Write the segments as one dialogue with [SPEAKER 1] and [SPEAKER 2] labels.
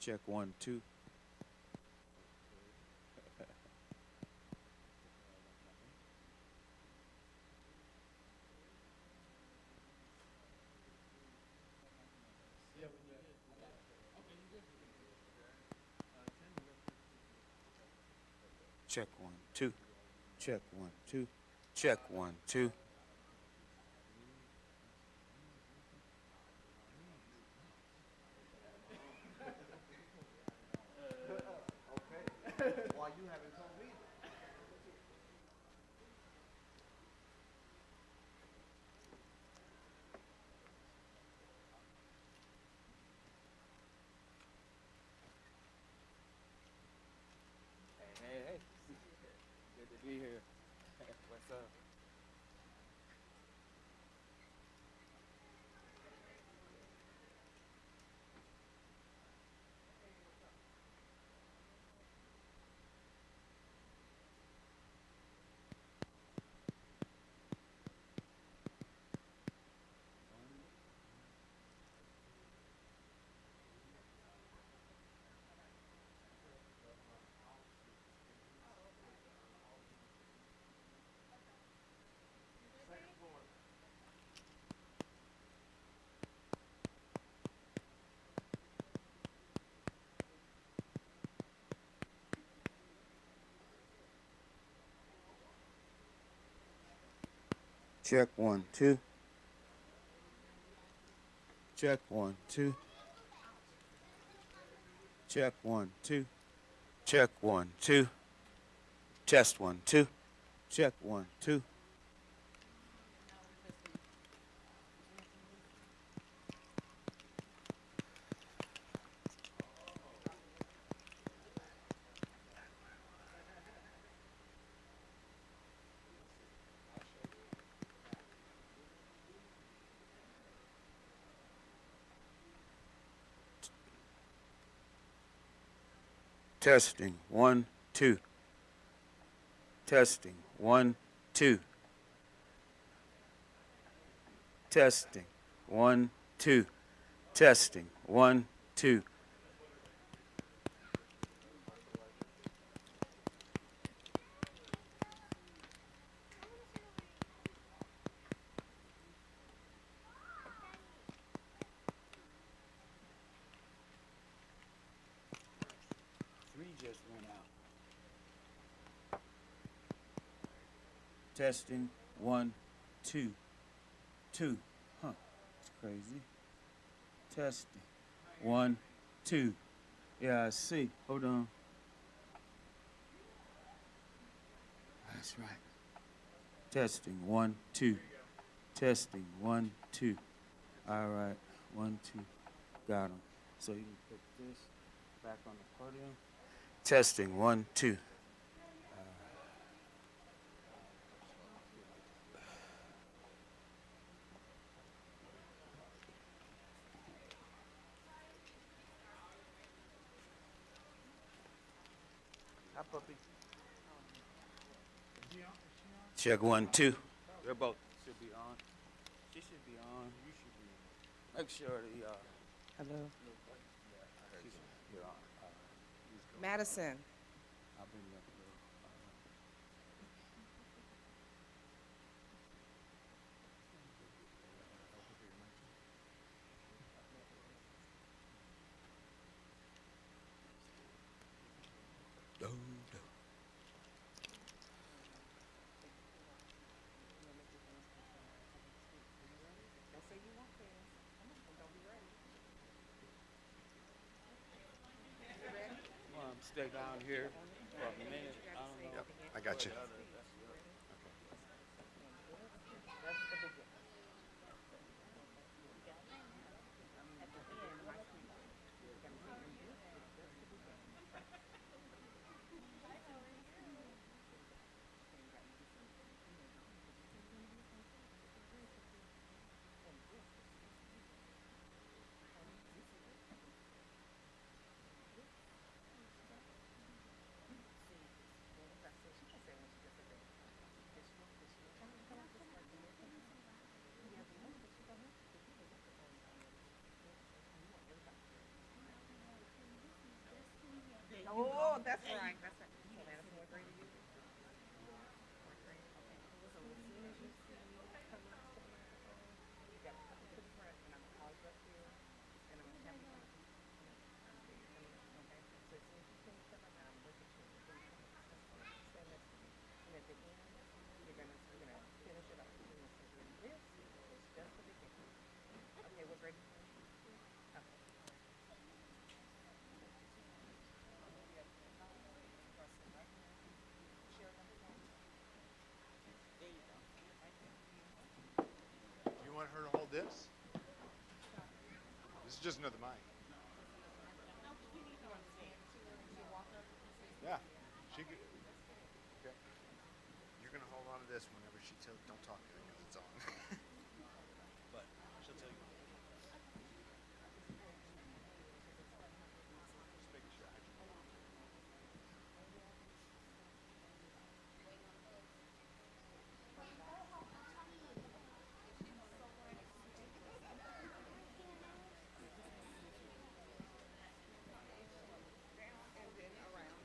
[SPEAKER 1] Check one, two. Check one, two. Check one, two. Check one, two.
[SPEAKER 2] Why you haven't told me?
[SPEAKER 1] Hey, hey. Good to be here. What's up? Check one, two. Check one, two. Check one, two. Check one, two. Test one, two. Check one, two. Testing one, two. Testing one, two. Testing one, two. Testing one, two. Three just went out. Testing one, two. Two. Huh. That's crazy. Testing. One, two. Yeah, I see. Hold on. That's right. Testing. One, two. Testing. One, two. All right. One, two. Got him. So you can put this back on the podium. Testing. One, two. Hi, puppy. Check one, two. They're both should be on. She should be on. You should be on. Make sure the
[SPEAKER 3] Hello.
[SPEAKER 1] you're on.
[SPEAKER 3] Madison.
[SPEAKER 1] I'll bring you up a little. Stay down here for a minute. I don't know.
[SPEAKER 2] I got you.
[SPEAKER 3] Oh, that's right. That's right. So Madison, what grade are you? Fourth grade. Okay. So as soon as you see me come up to the microphone, you gotta come to the front, and I'm gonna pause you up here, and I'm gonna have you come. So you're coming up, okay? So as soon as you finish in my mouth, look at you, and then you come up, stand next to me, and at the end, you're gonna finish it off. You're gonna say, and this is just the beginning. Okay, what grade are you in? Okay. Share number one. There you go. Right there.
[SPEAKER 2] You want her to hold this? This is just another mic. Yeah, she could. Okay. You're gonna hold on to this whenever she tells. Don't talk to her because it's on. But she'll tell you. Just making sure I had you.
[SPEAKER 3] Down and then around.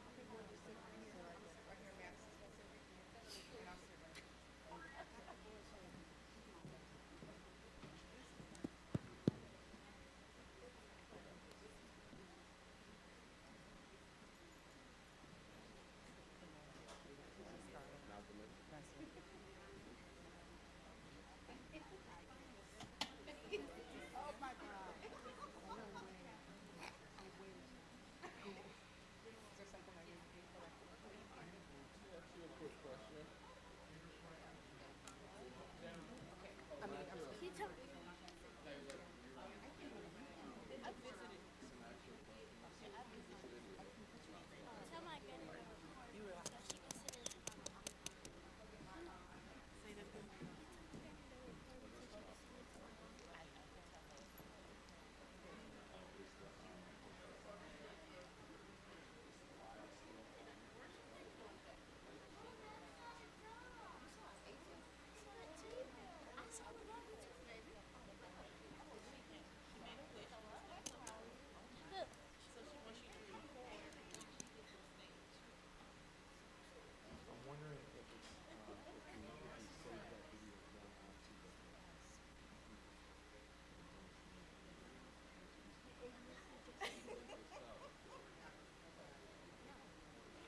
[SPEAKER 3] Okay, we'll just sit right here. Right here, Madison's gonna sit right here. And I'll sit right here. Oh my God. Is there something I need to do correctly? Okay. I mean, I'm sorry.
[SPEAKER 4] Tell my grandma.
[SPEAKER 3] You realize.
[SPEAKER 4] So she can sit in.
[SPEAKER 3] Say that again.
[SPEAKER 4] I saw the one too. Look.
[SPEAKER 2] I'm wondering if it's if we save that video down onto the.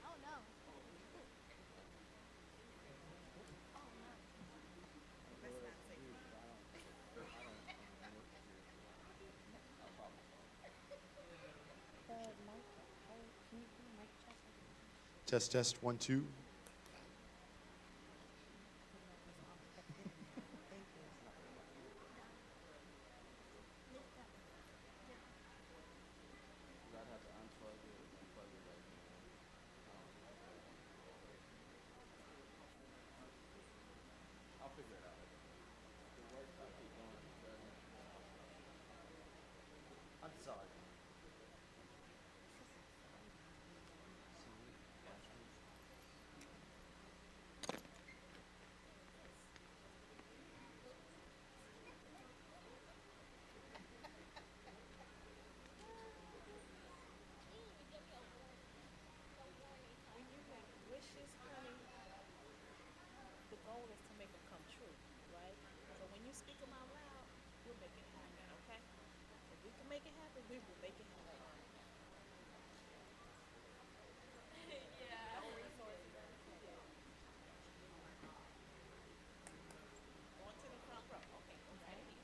[SPEAKER 4] Oh no.
[SPEAKER 3] Let's not say.
[SPEAKER 2] Test, test, 1, 2.
[SPEAKER 3] Thank you.
[SPEAKER 2] I'm sorry.
[SPEAKER 5] When you have wishes, honey, the goal is to make them come true, right? So when you speak them out loud, we'll make it happen, okay? If we can make it happen, we will make it happen.
[SPEAKER 4] Yeah.
[SPEAKER 5] No resources. Going to the front row. Okay, right here.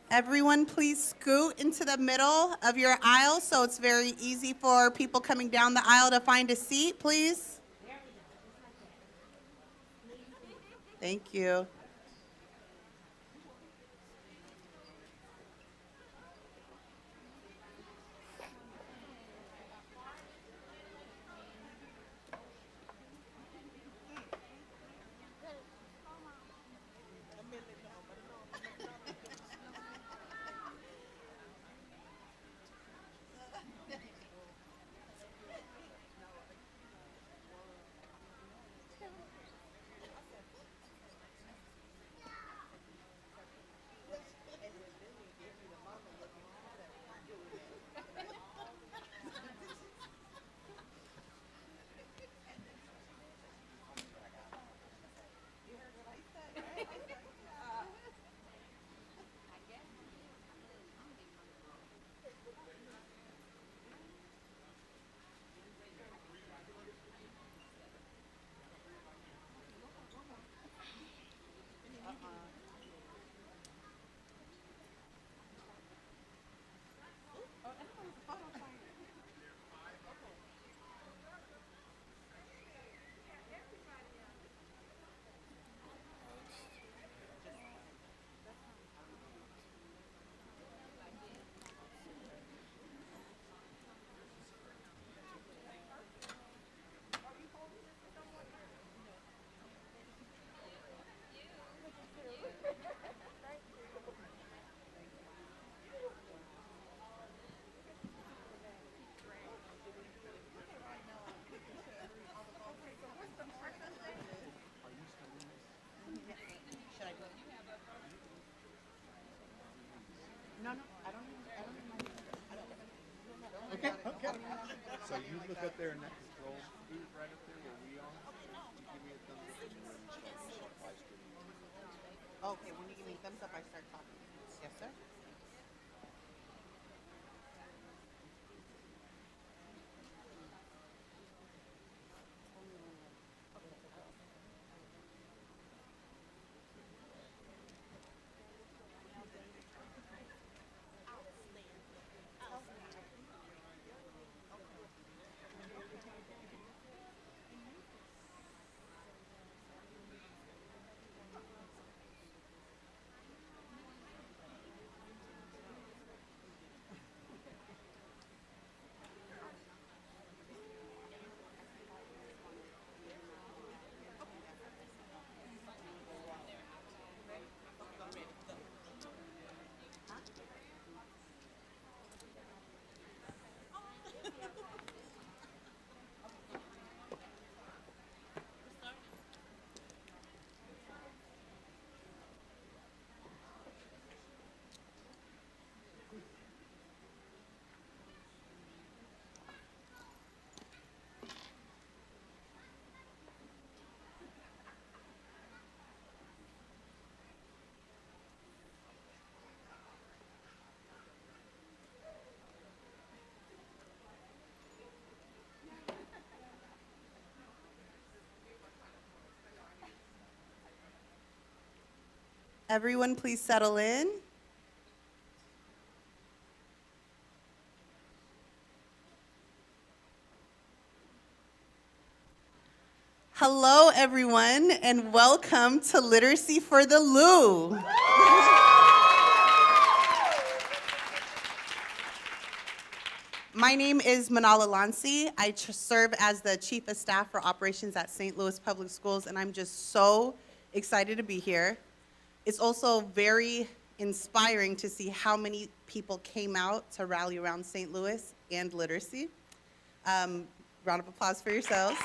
[SPEAKER 3] Everyone, please scoot into the middle of your aisle so it's very easy for people coming down the aisle to find a seat, please. Thank you.
[SPEAKER 2] So you look up there in that control booth right up there where we are. You give me a thumbs up and then you start live streaming.
[SPEAKER 3] Okay, when you give me a thumbs up, I start talking. Yes, sir. Everyone, please settle in. Hello, everyone, and welcome to Literacy for the Lou. My name is Manala Lansi. I serve as the Chief of Staff for Operations at St. Louis Public Schools, and I'm just so excited to be here. It's also very inspiring to see how many people came out to rally around St. Louis and literacy. Round of applause for yourselves.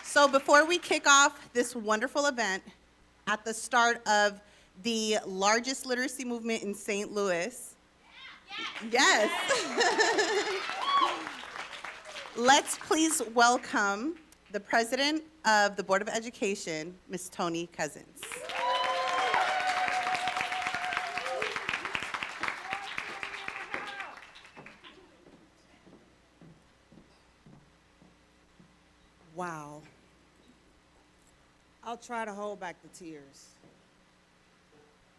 [SPEAKER 3] So before we kick off this wonderful event, at the start of the largest literacy movement in St. Louis, yes. Let's please welcome the President of the Board of Education, Ms. Toni Cousins. Wow.
[SPEAKER 6] I'll try to hold back the tears.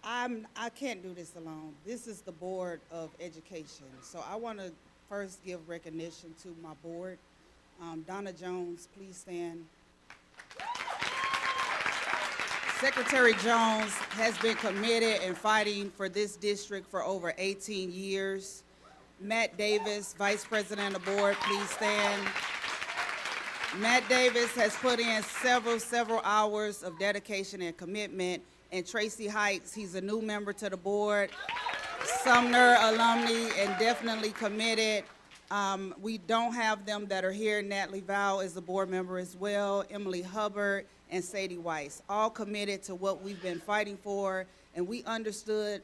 [SPEAKER 6] I can't do this alone. This is the Board of Education. So I want to first give recognition to my board. Donna Jones, please stand. Secretary Jones has been committed and fighting for this district for over 18 years. Matt Davis, Vice President of the board, please stand. Matt Davis has put in several hours of dedication and commitment. And Tracy Heights, he's a new member to the board, Sumner alumni and definitely committed. We don't have them that are here. Natalie Val is a board member as well, Emily Hubbard and Sadie Weiss, all committed to what we've been fighting for, and we understood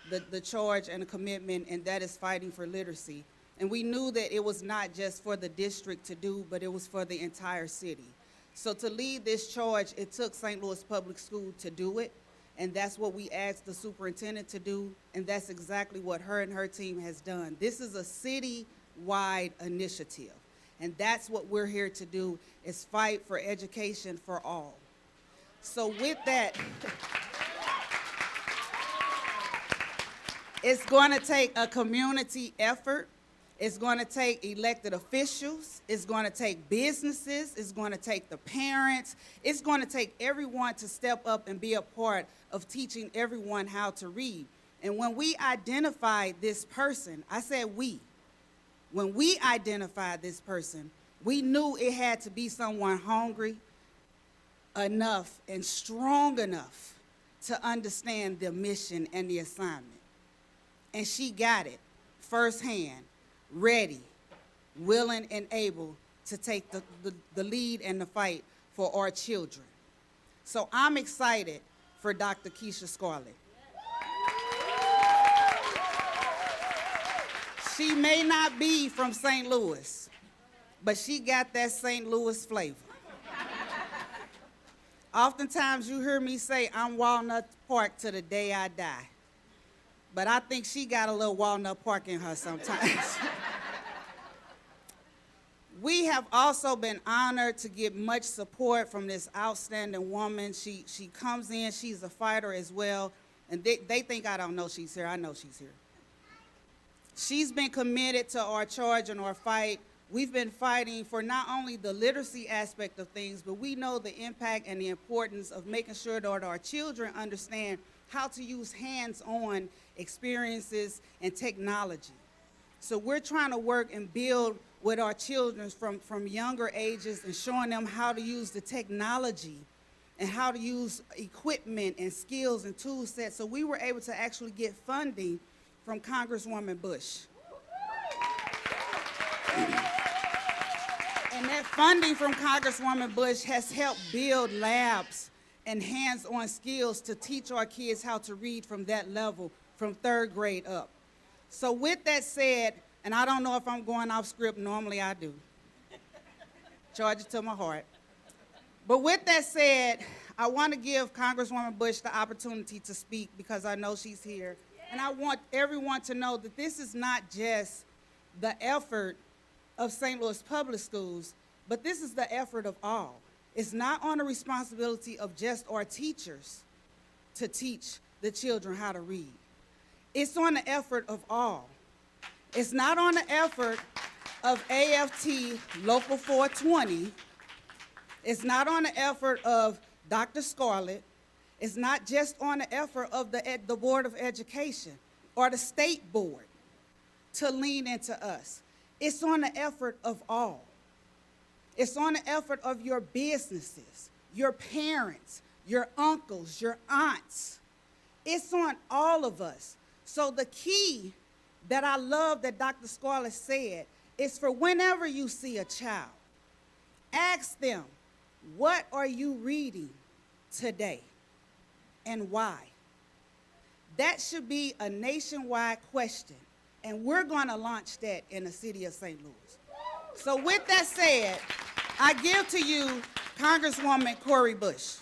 [SPEAKER 6] the charge and the commitment, and that is fighting for literacy. And we knew that it was not just for the district to do, but it was for the entire city. So to lead this charge, it took St. Louis Public School to do it, and that's what we asked the superintendent to do, and that's exactly what her and her team has done. This is a city-wide initiative, and that's what we're here to do, is fight for education for all. So with that, it's going to take a community effort. It's going to take elected officials. It's going to take businesses. It's going to take the parents. It's going to take everyone to step up and be a part of teaching everyone how to read. And when we identified this person, I said we. When we identified this person, we knew it had to be someone hungry enough and strong enough to understand the mission and the assignment. And she got it firsthand, ready, willing, and able to take the lead and the fight for our children. So I'm excited for Dr. Keisha Scarlett. She may not be from St. Louis, but she got that St. Louis flavor. Oftentimes you hear me say, I'm Walnut Park to the day I die. But I think she got a little Walnut Park in her sometimes. We have also been honored to get much support from this outstanding woman. She comes in, she's a fighter as well, and they think I don't know she's here. I know she's here. She's been committed to our charge and our fight. We've been fighting for not only the literacy aspect of things, but we know the impact and the importance of making sure that our children understand how to use hands-on experiences and technology. So we're trying to work and build with our children from younger ages and showing them how to use the technology and how to use equipment and skills and tool sets. So we were able to actually get funding from Congresswoman Bush. And that funding from Congresswoman Bush has helped build labs and hands-on skills to teach our kids how to read from that level, from 3rd grade up. So with that said, and I don't know if I'm going off script, normally I do. Charge it to my heart. But with that said, I want to give Congresswoman Bush the opportunity to speak because I know she's here. And I want everyone to know that this is not just the effort of St. Louis Public Schools, but this is the effort of all. It's not on the responsibility of just our teachers to teach the children how to read. It's on the effort of all. It's not on the effort of AFT Local 420. It's not on the effort of Dr. Scarlett. It's not just on the effort of the Board of Education or the state board to lean into us. It's on the effort of all. It's on the effort of your businesses, your parents, your uncles, your aunts. It's on all of us. So the key that I love that Dr. Scarlett said is for whenever you see a child, ask them, what are you reading today and why? That should be a nationwide question, and we're going to launch that in the city of St. Louis. So with that said, I give to you Congresswoman Cori Bush.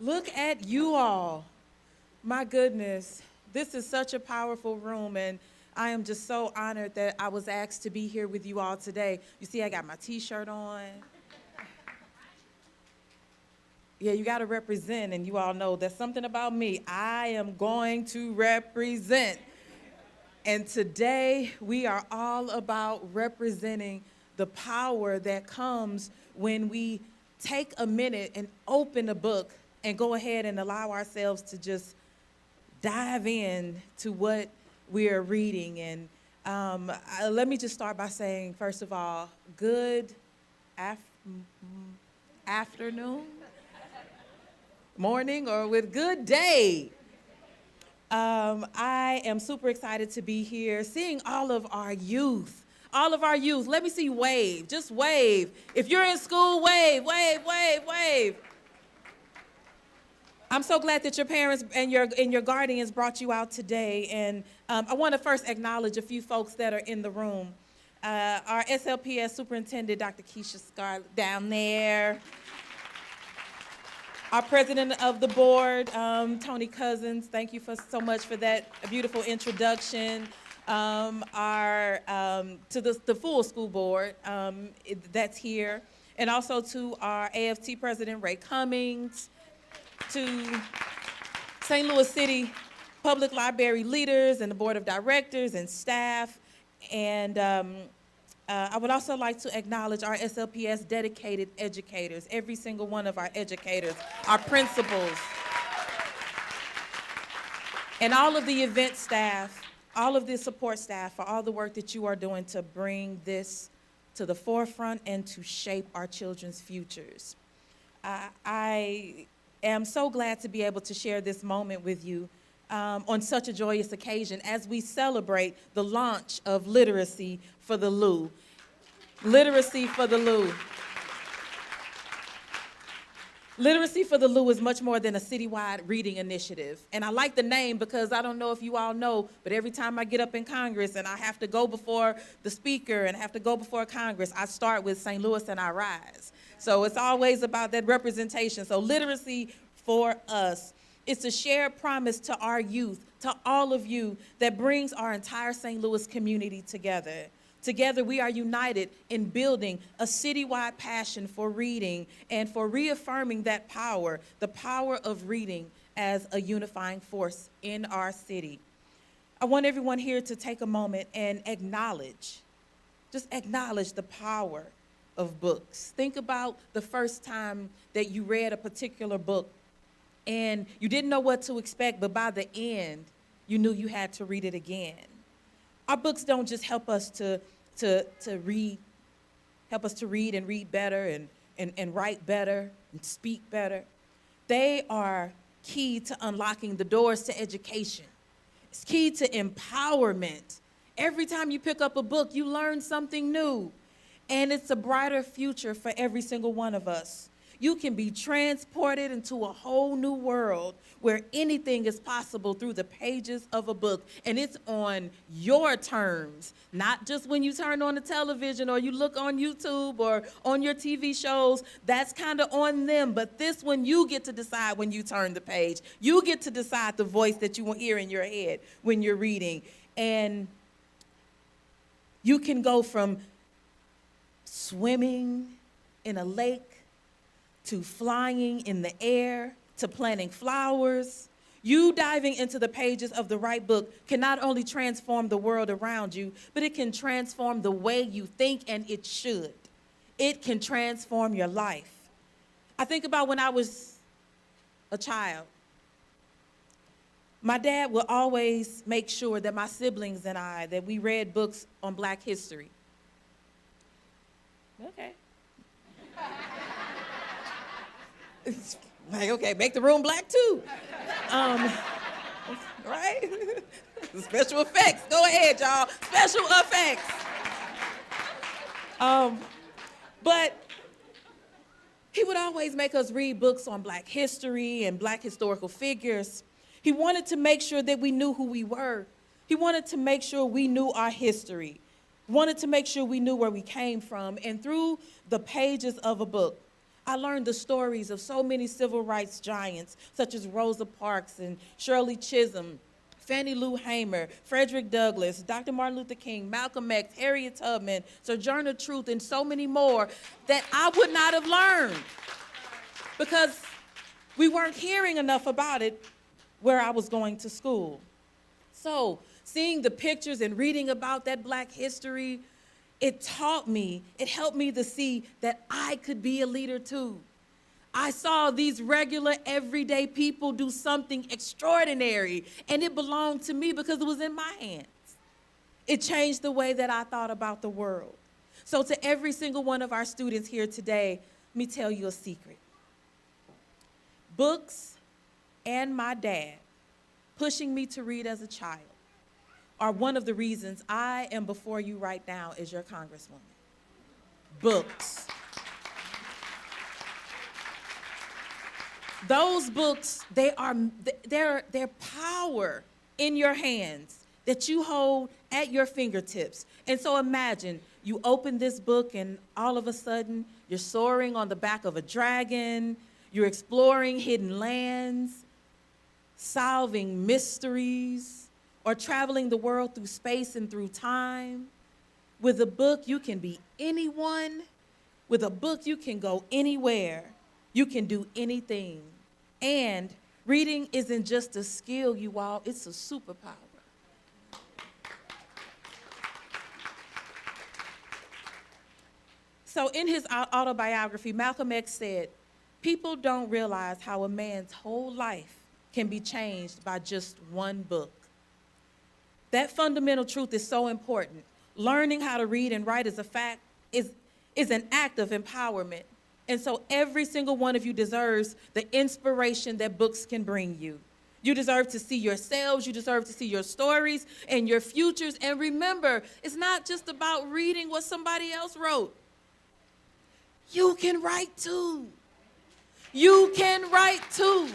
[SPEAKER 7] Look at you all.
[SPEAKER 3] My goodness, this is such a powerful room, and I am just so honored that I was asked to be here with you all today. You see, I got my T-shirt on. Yeah, you got to represent, and you all know that's something about me. I am going to represent. And today, we are all about representing the power that comes when we take a minute and open a book and go ahead and allow ourselves to just dive in to what we are reading. And let me just start by saying, first of all, good afternoon, morning, or with good day. I am super excited to be here, seeing all of our youth. All of our youth. Let me see you wave. Just wave. If you're in school, wave, wave, wave, wave. I'm so glad that your parents and your guardians brought you out today. And I want to first acknowledge a few folks that are in the room. Our SLPS Superintendent, Dr. Keisha Scarlett, down there. Our president of the board, Tony Cousins, thank you so much for that beautiful introduction. To the full school board that's here, and also to our AFT president, Ray Cummings, to St. Louis City Public Library leaders and the board of directors and staff. And I would also like to acknowledge our SLPS dedicated educators, every single one of our educators, our principals, and all of the event staff, all of the support staff for all the work that you are doing to bring this to the forefront and to shape our children's futures. I am so glad to be able to share this moment with you on such a joyous occasion as we celebrate the launch of Literacy for the Lou. Literacy for the Lou. Literacy for the Lou is much more than a citywide reading initiative. And I like the name because I don't know if you all know, but every time I get up in Congress and I have to go before the speaker and have to go before Congress, I start with St. Louis and I rise. So it's always about that representation. So literacy for us is a shared promise to our youth, to all of you, that brings our entire St. Louis community together. Together, we are united in building a citywide passion for reading and for reaffirming that power, the power of reading as a unifying force in our city. I want everyone here to take a moment and just acknowledge the power of books. Think about the first time that you read a particular book and you didn't know what to expect, but by the end, you knew you had to read it again. Our books don't just help us to read and read better and write better and speak better. They are key to unlocking the doors to education. It's key to empowerment. Every time you pick up a book, you learn something new. And it's a brighter future for every single one of us. You can be transported into a whole new world where anything is possible through the pages of a book. And it's on your terms, not just when you turn on the television or you look on YouTube or on your TV shows. That's kind of on them. But this one, you get to decide when you turn the page. You get to decide the voice that you will hear in your head when you're reading. And you can go from swimming in a lake to flying in the air, to planting flowers. You diving into the pages of the right book can not only transform the world around you, but it can transform the way you think, and it should. It can transform your life. I think about when I was a child. My dad would always make sure that my siblings and I, that we read books on Black history. Okay. Like, okay, make the room black too. Right? Special effects. Go ahead, y'all. Special effects. But he would always make us read books on Black history and Black historical figures. He wanted to make sure that we knew who we were. He wanted to make sure we knew our history. Wanted to make sure we knew where we came from. And through the pages of a book,
[SPEAKER 5] I learned the stories of so many civil rights giants, such as Rosa Parks and Shirley Chisholm, Fannie Lou Hamer, Frederick Douglass, Dr. Martin Luther King, Malcolm X, Harriet Tubman, Sojourner Truth, and so many more that I would not have learned because we weren't hearing enough about it where I was going to school. So seeing the pictures and reading about that Black history, it taught me, it helped me to see that I could be a leader too. I saw these regular, everyday people do something extraordinary, and it belonged to me because it was in my hands. It changed the way that I thought about the world. So to every single one of our students here today, let me tell you a secret. Books and my dad pushing me to read as a child are one of the reasons I am before you right now as your Congresswoman. Books. Those books, they're power in your hands that you hold at your fingertips. And so imagine you open this book and all of a sudden you're soaring on the back of a dragon, you're exploring hidden lands, solving mysteries, or traveling the world through space and through time. With a book, you can be anyone. With a book, you can go anywhere. You can do anything. And reading isn't just a skill, you all, it's a superpower. So in his autobiography, Malcolm X said, people don't realize how a man's whole life can be changed by just one book. That fundamental truth is so important. Learning how to read and write is an act of empowerment. And so every single one of you deserves the inspiration that books can bring you. You deserve to see yourselves, you deserve to see your stories and your futures. And remember, it's not just about reading what somebody else wrote. You can write too. You can write too.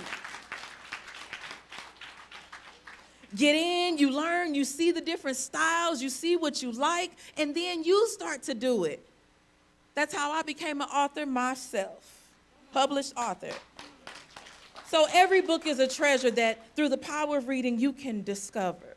[SPEAKER 5] Get in, you learn, you see the different styles, you see what you like, and then you start to do it. That's how I became an author myself, published author. So every book is a treasure that through the power of reading you can discover.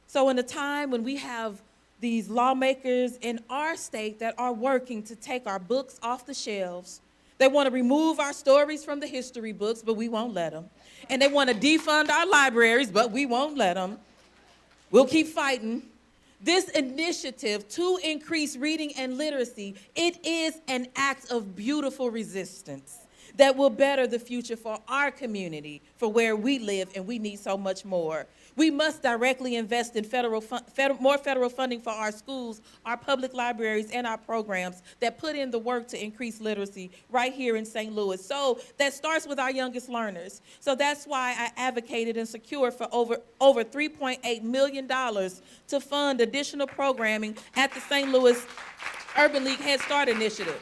[SPEAKER 5] So in a time when we have these lawmakers in our state that are working to take our books off the shelves, they want to remove our stories from the history books, but we won't let them. And they want to defund our libraries, but we won't let them. We'll keep fighting. This initiative to increase reading and literacy, it is an act of beautiful resistance that will better the future for our community, for where we live, and we need so much more. We must directly invest in more federal funding for our schools, our public libraries, and our programs that put in the work to increase literacy right here in St. Louis. So that starts with our youngest learners. So that's why I advocated and secured for over $3.8 million to fund additional programming at the St. Louis Urban League Head Start Initiative.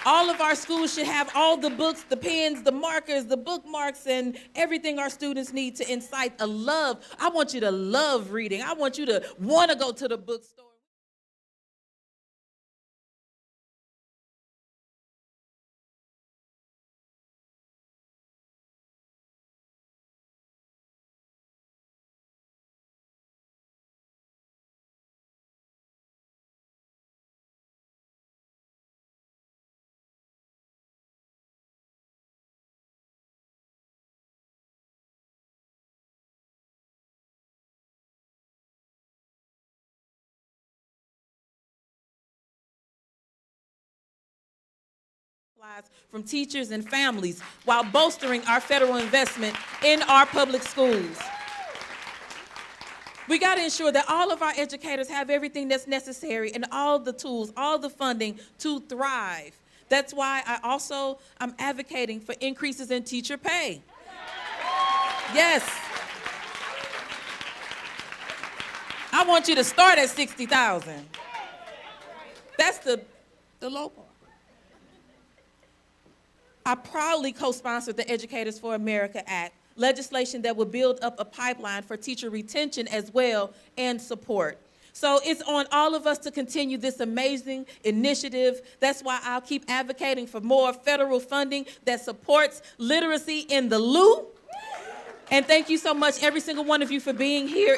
[SPEAKER 5] All of our schools should have all the books, the pens, the markers, the bookmarks, and everything our students need to incite a love. I want you to love reading. I want you to want to go to the bookstore. From teachers and families while bolstering our federal investment in our public schools. We got to ensure that all of our educators have everything that's necessary and all the tools, all the funding to thrive. That's why I'm advocating for increases in teacher pay. Yes. I want you to start at $60,000. That's the low part. I proudly co-sponsored the Educators for America Act, legislation that will build up a pipeline for teacher retention as well and support. So it's on all of us to continue this amazing initiative. That's why I'll keep advocating for more federal funding that supports literacy in the LU. And thank you so much, every single one of you, for being here.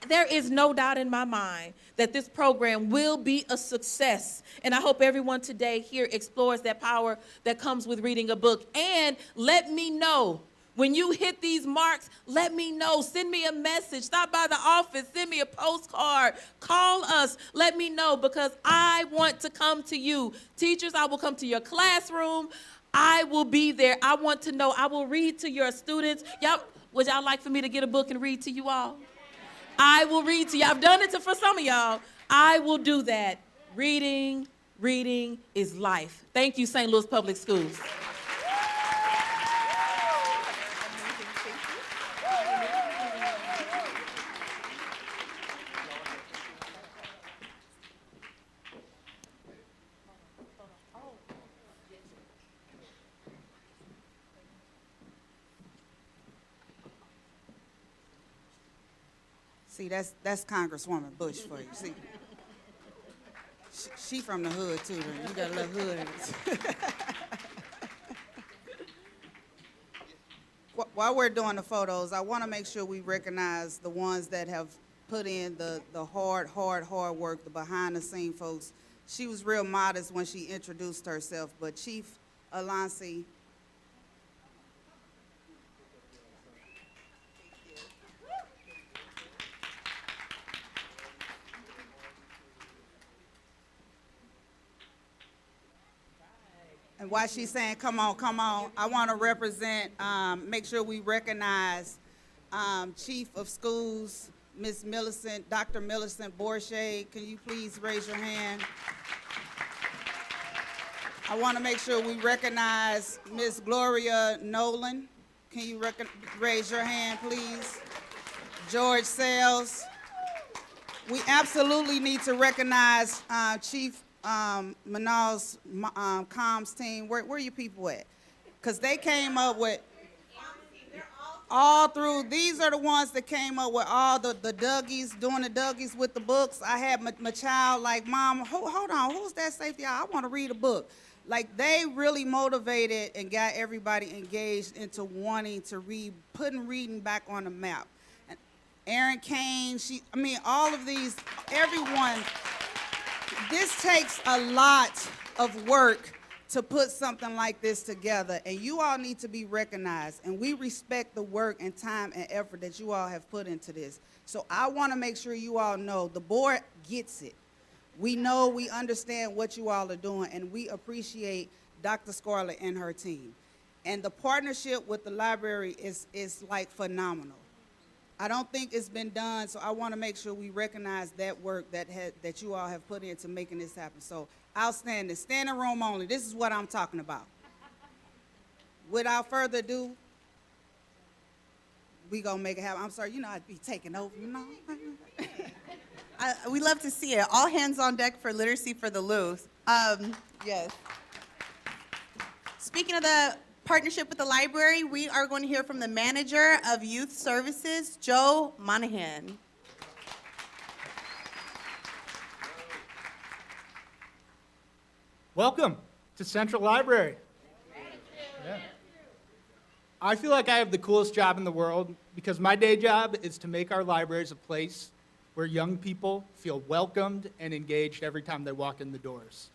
[SPEAKER 5] There is no doubt in my mind that this program will be a success. And I hope everyone today here explores that power that comes with reading a book. And let me know, when you hit these marks, let me know. Send me a message. Stop by the office. Send me a postcard. Call us. Let me know, because I want to come to you. Teachers, I will come to your classroom. I will be there. I want to know. I will read to your students. Would y'all like for me to get a book and read to you all? I will read to you. I've done it for some of y'all. I will do that. Reading is life. Thank you, St. Louis Public Schools.
[SPEAKER 6] See, that's Congresswoman Bush for you. See, she from the hood too. Though. You got a little hood in it. While we're doing the photos, I want to make sure we recognize the ones that have put in the hard work, the behind-the-scene folks. She was real modest when she introduced herself, but Chief Alonsi. And while she's saying, come on, I want to represent, make sure we recognize Chief of Schools, Ms. Millicent, Dr. Millicent Borshay. Can you please raise your hand? I want to make sure we recognize Ms. Gloria Nolan. Can you raise your hand, please? George Sales. We absolutely need to recognize Chief Manal's comms team. Where are you people at? Because they came up with all through. These are the ones that came up with all the Dougies, doing the Dougies with the books. I had my child like, Mom, hold on, who's that safety? I want to read a book. Like, they really motivated and got everybody engaged into wanting to read, putting reading back on the map. And Erin Kane, all of these, everyone. This takes a lot of work to put something like this together, and you all need to be recognized, and we respect the work and time and effort that you all have put into this. So I want to make sure you all know the board gets it. We know, we understand what you all are doing, and we appreciate Dr. Scarlett and her team. And the partnership with the library is like phenomenal. I don't think it's been done, so I want to make sure we recognize that work that you all have put into making this happen. So outstanding, standing room only. This is what I'm talking about. Without further ado, we gonna make it happen. I'm sorry, I'd be taking over,
[SPEAKER 3] We love to see it. All hands on deck for literacy for the LU. Yes. Speaking of the partnership with the library, we are going to hear from the manager of youth services, Joe Monahan.
[SPEAKER 7] Welcome to Central Library. Yeah. I feel like I have the coolest job in the world because my day job is to make our libraries a place where young people feel welcomed and engaged every time they walk in the doors.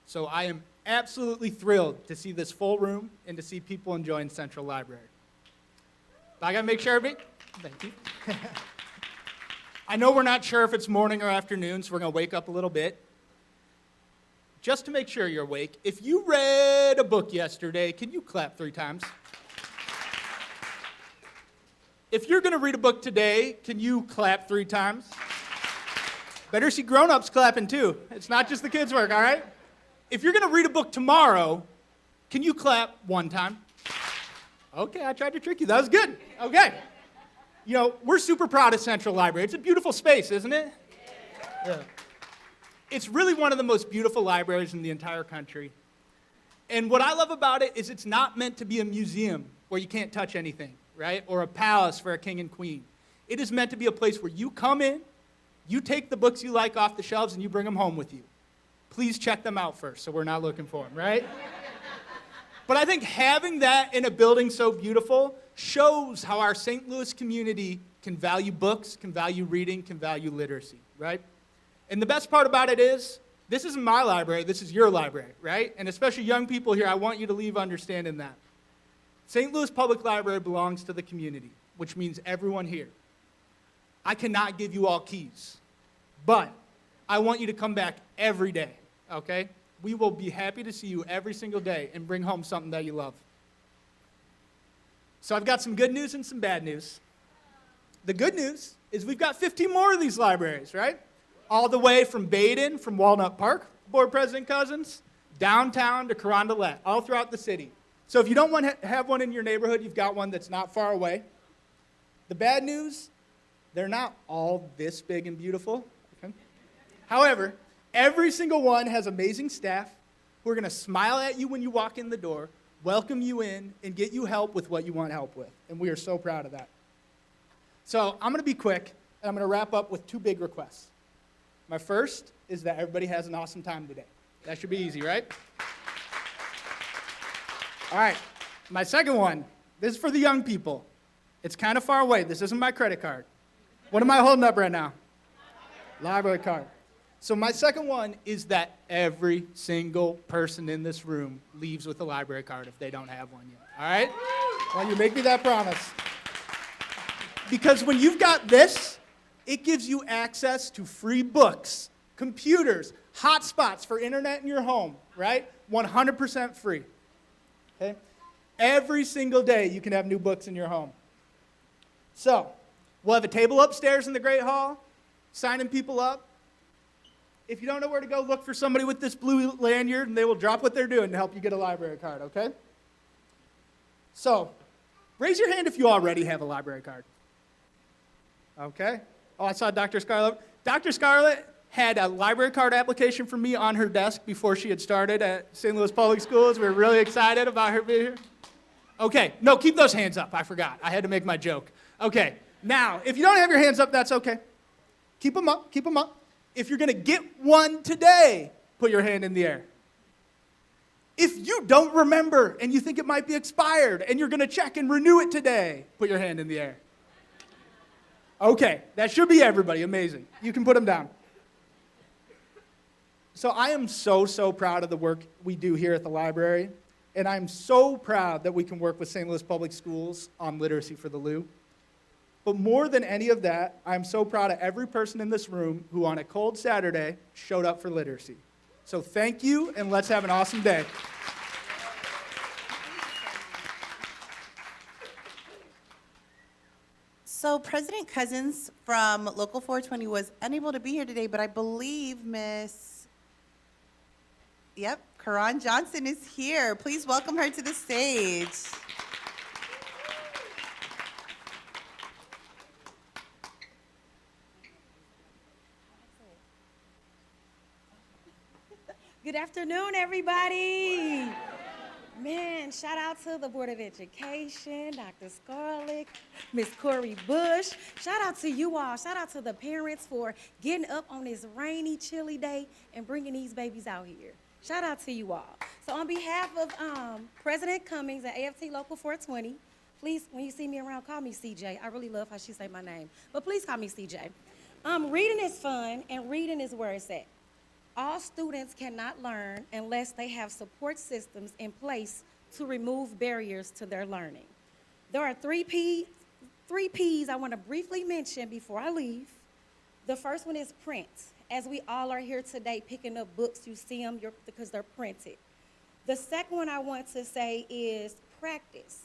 [SPEAKER 7] So I am absolutely thrilled to see this full room and to see people enjoying Central Library. But I gotta make sure thank you. I know we're not sure if it's morning or afternoon, so we're gonna wake up a little bit. Just to make sure you're awake, if you read a book yesterday, can you clap 3 times? If you're gonna read a book today, can you clap 3 times? Better see grown-ups clapping too. It's not just the kids' work, all right? If you're gonna read a book tomorrow, can you clap 1 time? Okay, I tried to trick you. That was good. Okay. We're super proud of Central Library. It's a beautiful space, isn't it? Yeah. It's really one of the most beautiful libraries in the entire country. And what I love about it is it's not meant to be a museum where you can't touch anything, right? Or a palace for a king and queen. It is meant to be a place where you come in, You take the books you like off the shelves and you bring them home with you. Please check them out first so we're not looking for them, right? But I think having that in a building so beautiful shows how our St. Louis community can value books, can value reading, can value literacy, right? And the best part about it is, this isn't my library, this is your library, right? And especially young people here, I want you to leave understanding that. St. Louis Public Library belongs to the community, which means everyone here. I cannot give you all keys, but I want you to come back every day, okay? We will be happy to see you every single day and bring home something that you love. So I've got some good news and some bad news. The good news is we've got 15 more of these libraries, right? All the way from Baden, from Walnut Park, Board President Cousins, downtown to Carondelet, all throughout the city. So if you don't want to have one in your neighborhood, you've got one that's not far away. The bad news, they're not all this big and beautiful. Okay? However, every single one has amazing staff who are going to smile at you when you walk in the door, welcome you in, and get you help with what you want help with. And we are so proud of that. So I'm going to be quick, and I'm going to wrap up with 2 big requests. My first is that everybody has an awesome time today. That should be easy, right? All right, my second one, this is for the young people. It's kind of far away. This isn't my credit card. What am I holding up right now? Library card. So my second one is that every single person in this room leaves with a library card if they don't have one yet. All right? Well, you make me that promise. Because when you've got this, it gives you access to free books, computers, hotspots for internet in your home, right? 100% free. Okay? Every single day you can have new books in your home. So, we'll have a table upstairs in the Great Hall, signing people up. If you don't know where to go, look for somebody with this blue lanyard, and they will drop what they're doing to help you get a library card, okay? So, raise your hand if you already have a library card. Okay. Oh, I saw Dr. Scarlett. Dr. Scarlett had a library card application for me on her desk before she had started at St. Louis Public Schools. We were really excited about her being here. Okay. No, keep those hands up. I forgot. I had to make my joke. Okay. Now, if you don't have your hands up, that's okay. Keep them up. Keep them up. If you're going to get one today, put your hand in the air. If you don't remember and you think it might be expired and you're going to check and renew it today, put your hand in the air. Okay, that should be everybody. Amazing. You can put them down. So I am so proud of the work we do here at the library, and I'm so proud that we can work with St. Louis Public Schools on literacy for the Lou. But more than any of that, I'm so proud of every person in this room who on a cold Saturday showed up for literacy. So thank you, and let's have an awesome day.
[SPEAKER 8] So President Cousins from Local 420 was unable to be here today, but I believe Karan Johnson is here. Please welcome her to the stage.
[SPEAKER 9] Good afternoon, everybody. Man, shout out to the Board of Education, Dr. Scarlett, Miss Corey Bush. Shout out to you all. Shout out to the parents for getting up on this rainy, chilly day and bringing these babies out here. Shout out to you all. So on behalf of President Cummings and AFT Local 420, please, when you see me around, call me CJ. I really love how she say my name, but please call me CJ. Reading is fun, and reading is where it's at. All students cannot learn unless they have support systems in place to remove barriers to their learning. There are three P's I want to briefly mention before I leave. The first one is print. As we all are here today picking up books, you see them because they're printed. The second one I want to say is practice.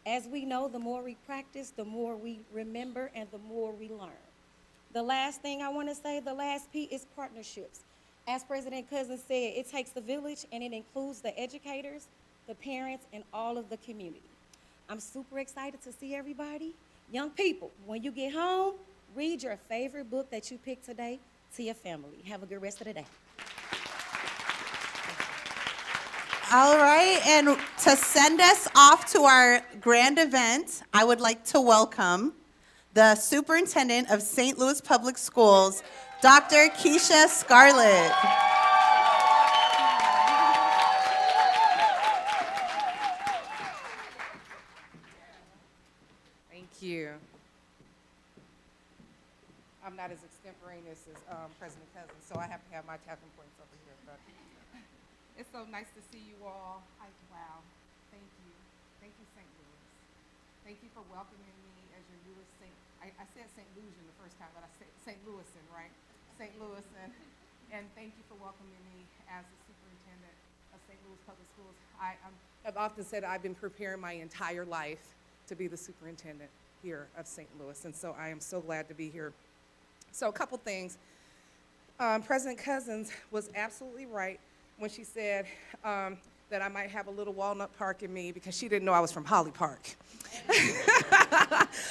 [SPEAKER 9] As we know, the more we practice, the more we remember and the more we learn. The last thing I want to say, the last P, is partnerships. As President Cousins said, it takes the village, and it includes the educators, the parents, and all of the community. I'm super excited to see everybody. Young people, when you get home, read your favorite book that you picked today to your family. Have a good rest of the day.
[SPEAKER 8] All right, and to send us off to our grand event, I would like to welcome the Superintendent of St. Louis Public Schools, Dr. Keisha Scarlett.
[SPEAKER 3] Thank you. I'm not as extemporaneous as President Cousins, so I have to have my talking points over here. But it's so nice to see you all. Wow. Thank you. Thank you, St. Louis. Thank you for welcoming me as your newest St. I said St. Lucian the first time, but I said St. Louisan, right? St. Louisan. And thank you for welcoming me as the superintendent of St. Louis Public Schools. I've often said I've been preparing my entire life to be the superintendent here of St. Louis, and so I am so glad to be here. So a couple things. President Cousins was absolutely right when she said that I might have a little Walnut Park in me because she didn't know I was from Holly Park.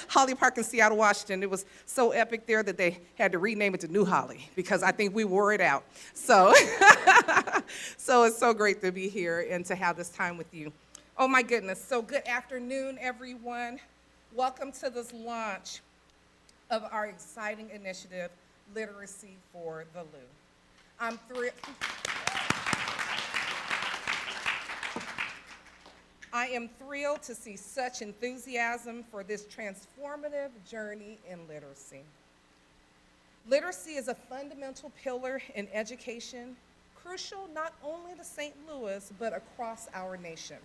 [SPEAKER 3] Holly Park in Seattle, Washington. It was so epic there that they had to rename it to New Holly because I think we wore it out. So, so it's so great to be here and to have this time with you. Oh my goodness. So good afternoon, everyone. Welcome to this launch of our exciting initiative, Literacy for the Lou. I'm thrilled. I am thrilled to see such enthusiasm for this transformative journey in literacy. Literacy is a fundamental pillar in education, crucial not only to St. Louis, but across our nation.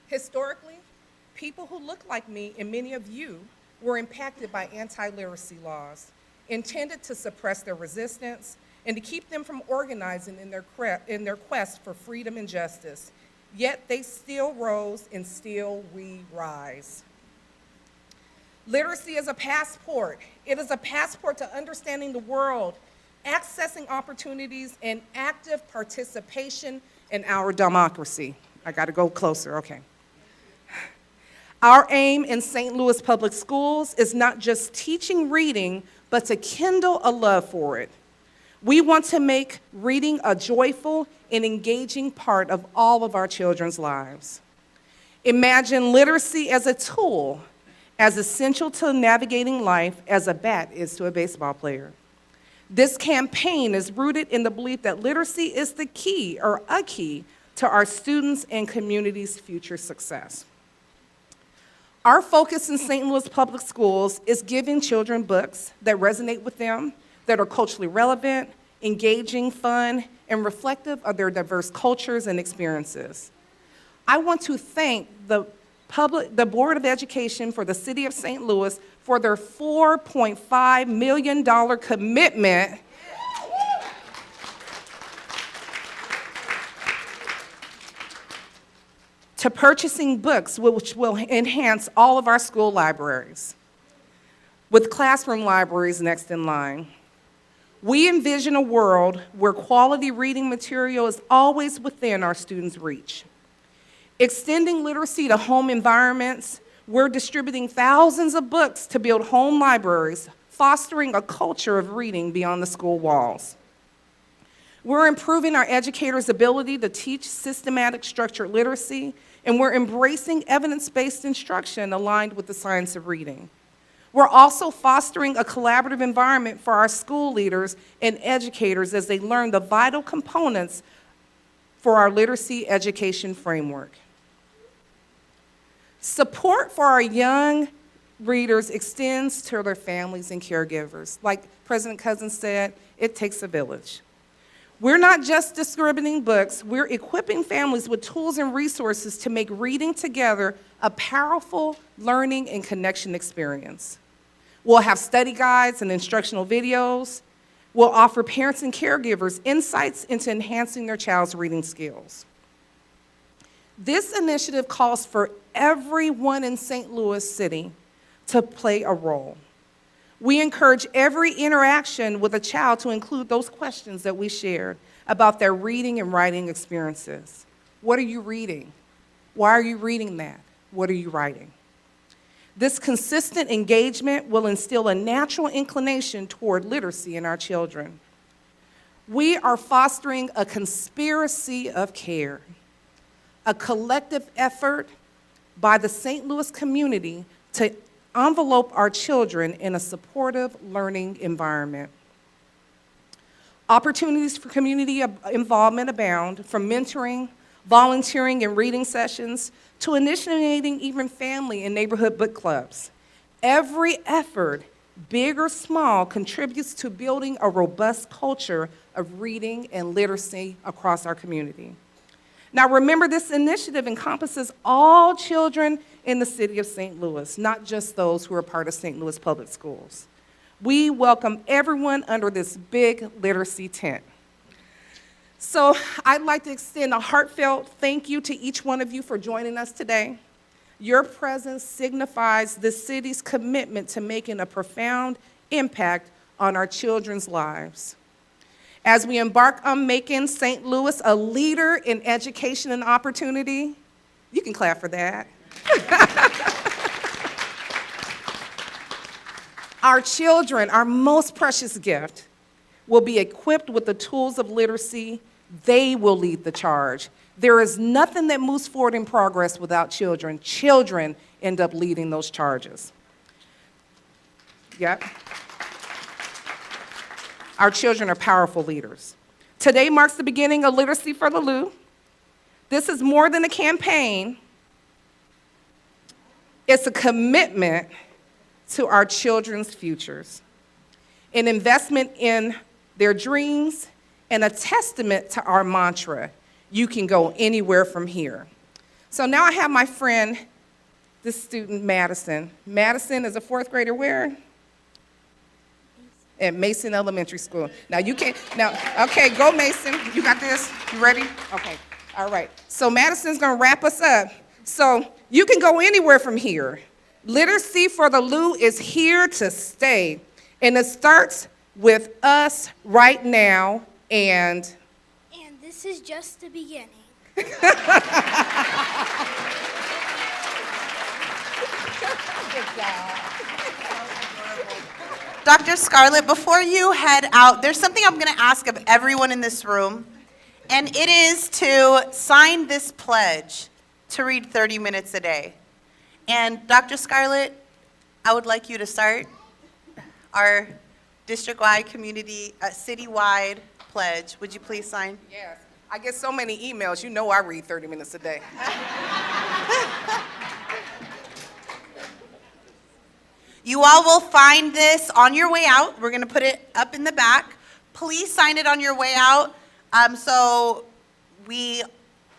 [SPEAKER 3] Historically, people who look like me and many of you were impacted by anti-literacy laws intended to suppress their resistance and to keep them from organizing in their quest for freedom and justice. Yet they still rose, and still we rise. Literacy is a passport. It is a passport to understanding the world, accessing opportunities, and active participation in our democracy. I gotta go closer, okay. Our aim in St. Louis Public Schools is not just teaching reading, but to kindle a love for it. We want to make reading a joyful and engaging part of all of our children's lives. Imagine literacy as a tool, as essential to navigating life as a bat is to a baseball player. This campaign is rooted in the belief that literacy is the key or a key to our students' and community's future success. Our focus in St. Louis Public Schools is giving children books that resonate with them, that are culturally relevant, engaging, fun, and reflective of their diverse cultures and experiences. I want to thank the Board of Education for the City of St. Louis for their $4.5 million commitment to purchasing books which will enhance all of our school libraries, with classroom libraries next in line. We envision a world where quality reading material is always within our students' reach. Extending literacy to home environments, we're distributing thousands of books to build home libraries, fostering a culture of reading beyond the school walls. We're improving our educators' ability to teach systematic structured literacy, and we're embracing evidence-based instruction aligned with the science of reading. We're also fostering a collaborative environment for our school leaders and educators as they learn the vital components for our literacy education framework. Support for our young readers extends to their families and caregivers. Like President Cousins said, it takes a village. We're not just distributing books, we're equipping families with tools and resources to make reading together a powerful learning and connection experience. We'll have study guides and instructional videos. We'll offer parents and caregivers insights into enhancing their child's reading skills. This initiative calls for everyone in St. Louis City to play a role. We encourage every interaction with a child to include those questions that we shared about their reading and writing experiences. What are you reading? Why are you reading that? What are you writing? This consistent engagement will instill a natural inclination toward literacy in our children. We are fostering a conspiracy of care, a collective effort by the St. Louis community to envelope our children in a supportive learning environment.
[SPEAKER 10] Opportunities for community involvement abound, from mentoring, volunteering and reading sessions, to initiating even family and neighborhood book clubs. Every effort, big or small, contributes to building a robust culture of reading and literacy across our community. Now remember, this initiative encompasses all children in the city of St. Louis, not just those who are part of St. Louis Public Schools. We welcome everyone under this big literacy tent. So I'd like to extend a heartfelt thank you to each one of you for joining us today. Your presence signifies the city's commitment to making a profound impact on our children's lives. As we embark on making St. Louis a leader in education and opportunity, you can clap for that. Our children, our most precious gift, will be equipped with the tools of literacy. They will lead the charge. There is nothing that moves forward in progress without children. Children end up leading those charges. Yep. Our children are powerful leaders. Today marks the beginning of Literacy for the Lou. This is more than a campaign. It's a commitment to our children's futures, an investment in their dreams, and a testament to our mantra, you can go anywhere from here. So now I have my friend, this student, Madison. Madison is a fourth grader where? At Mason Elementary School. Now you can't, okay, go Mason. You got this? You ready? Okay, all right. So Madison's gonna wrap us up. So you can go anywhere from here. Literacy for the Lou is here to stay. And it starts with us right now, and
[SPEAKER 4] this is just the beginning.
[SPEAKER 8] Dr. Scarlett, before you head out, there's something I'm going to ask of everyone in this room, and it is to sign this pledge to read 30 minutes a day. And Dr. Scarlett, I would like you to start our district-wide, community, citywide pledge. Would you please sign?
[SPEAKER 10] Yes. I get so many emails, you know I read 30 minutes a day.
[SPEAKER 8] You all will find this on your way out. We're going to put it up in the back. Please sign it on your way out, so we,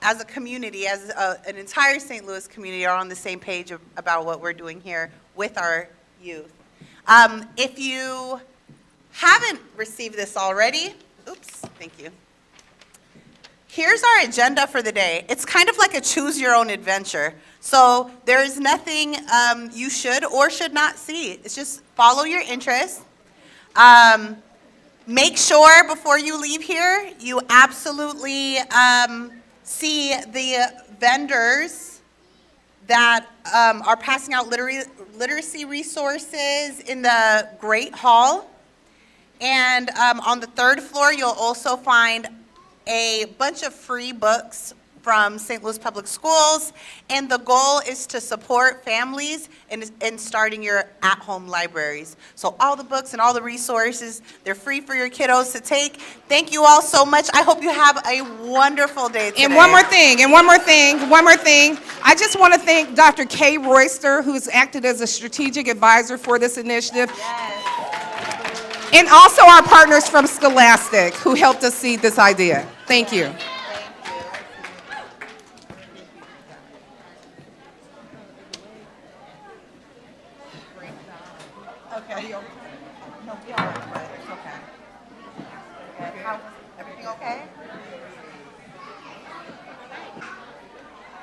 [SPEAKER 8] as a community, as an entire St. Louis community, are on the same page about what we're doing here with our youth. If you haven't received this already, oops, thank you. Here's our agenda for the day. It's kind of like a choose your own adventure. So there is nothing you should or should not see. It's just follow your interests. Make sure before you leave here, you absolutely see the vendors that are passing out literacy resources in the Great Hall. And on the third floor, you'll also find a bunch of free books from St. Louis Public Schools, and the goal is to support families in starting your at-home libraries. So all the books and all the resources, they're free for your kiddos to take. Thank you all so much. I hope you have a wonderful day today.
[SPEAKER 10] And one more thing. I just want to thank Dr. Kay Royster, who's acted as a strategic advisor for this initiative.
[SPEAKER 8] Yes.
[SPEAKER 10] And also our partners from Scholastic, who helped us seed this idea. Thank you.
[SPEAKER 8] Okay. No, we all right, but it's okay. Everything okay?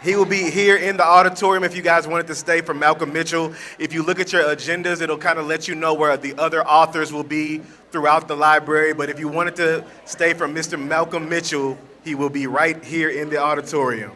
[SPEAKER 11] He will be here in the auditorium if you guys wanted to stay for Malcolm Mitchell. If you look at your agendas, it'll kind of let you know where the other authors will be throughout the library. But if you wanted to stay for Mr. Malcolm Mitchell, he will be right here in the auditorium.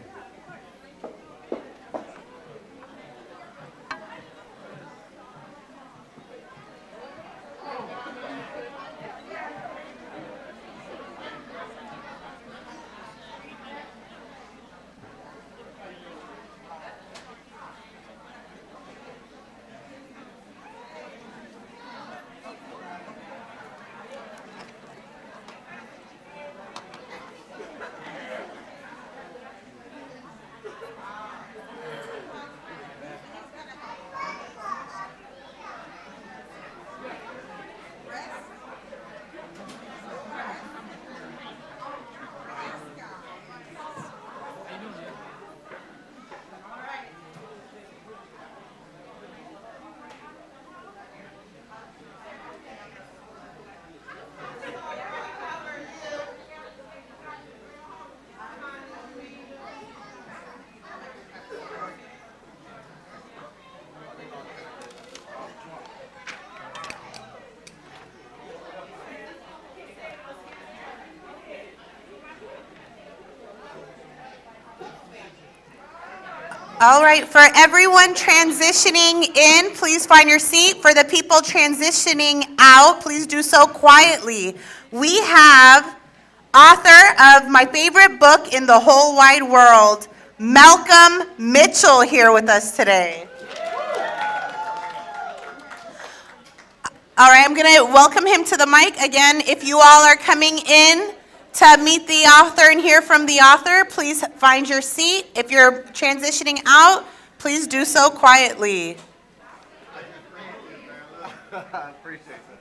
[SPEAKER 8] All right, for everyone transitioning in, please find your seat. For the people transitioning out, please do so quietly. We have author of my favorite book in the whole wide world, Malcolm Mitchell, here with us today. All right, I'm going to welcome him to the mic. Again, if you all are coming in to meet the author and hear from the author, please find your seat. If you're transitioning out, please do so quietly.
[SPEAKER 2] I appreciate that.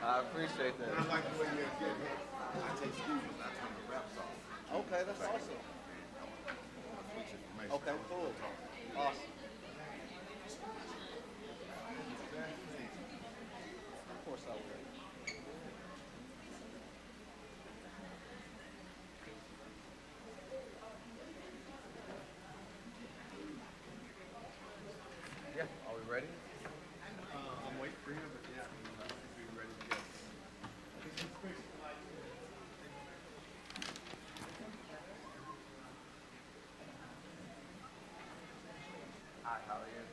[SPEAKER 2] I appreciate that. I like the way you're getting it. I take school, that's when the reps off. Okay, that's awesome. Okay, cool. Awesome. Of course I will. Yeah, are we ready? I'm waiting for him, but yeah, I think we're ready to go. Hi, how are you?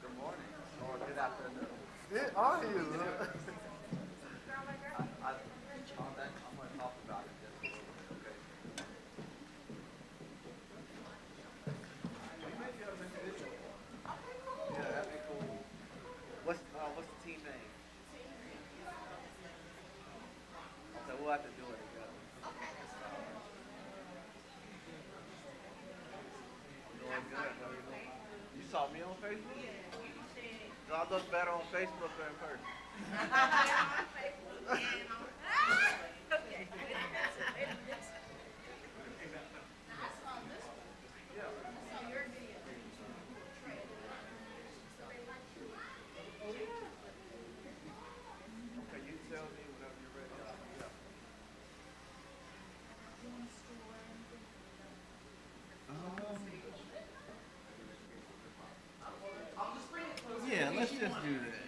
[SPEAKER 2] Good morning, or good afternoon. Good, are you? I'm gonna talk about it just a little bit, okay? We may be able to individual. Yeah, that'd be cool. What's the team name? Okay, we'll have to do it together. I'm doing good. How are you doing? You saw me on Facebook? Do I look better on Facebook or in person? Okay, you tell me whenever you're ready. Yeah. Yeah, let's just do that.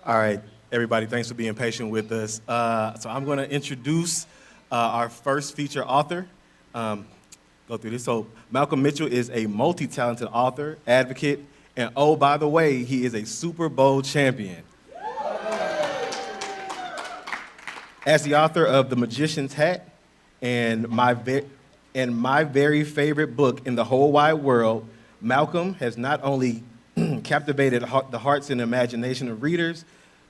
[SPEAKER 11] All right, everybody, thanks for being patient with us. So I'm going to introduce our first feature author. Go through this. So Malcolm Mitchell is a multi-talented author, advocate, and oh, by the way, he is a Super Bowl champion. As the author of The Magician's Hat and my very favorite book in the whole wide world, Malcolm has not only captivated the hearts and imagination of readers,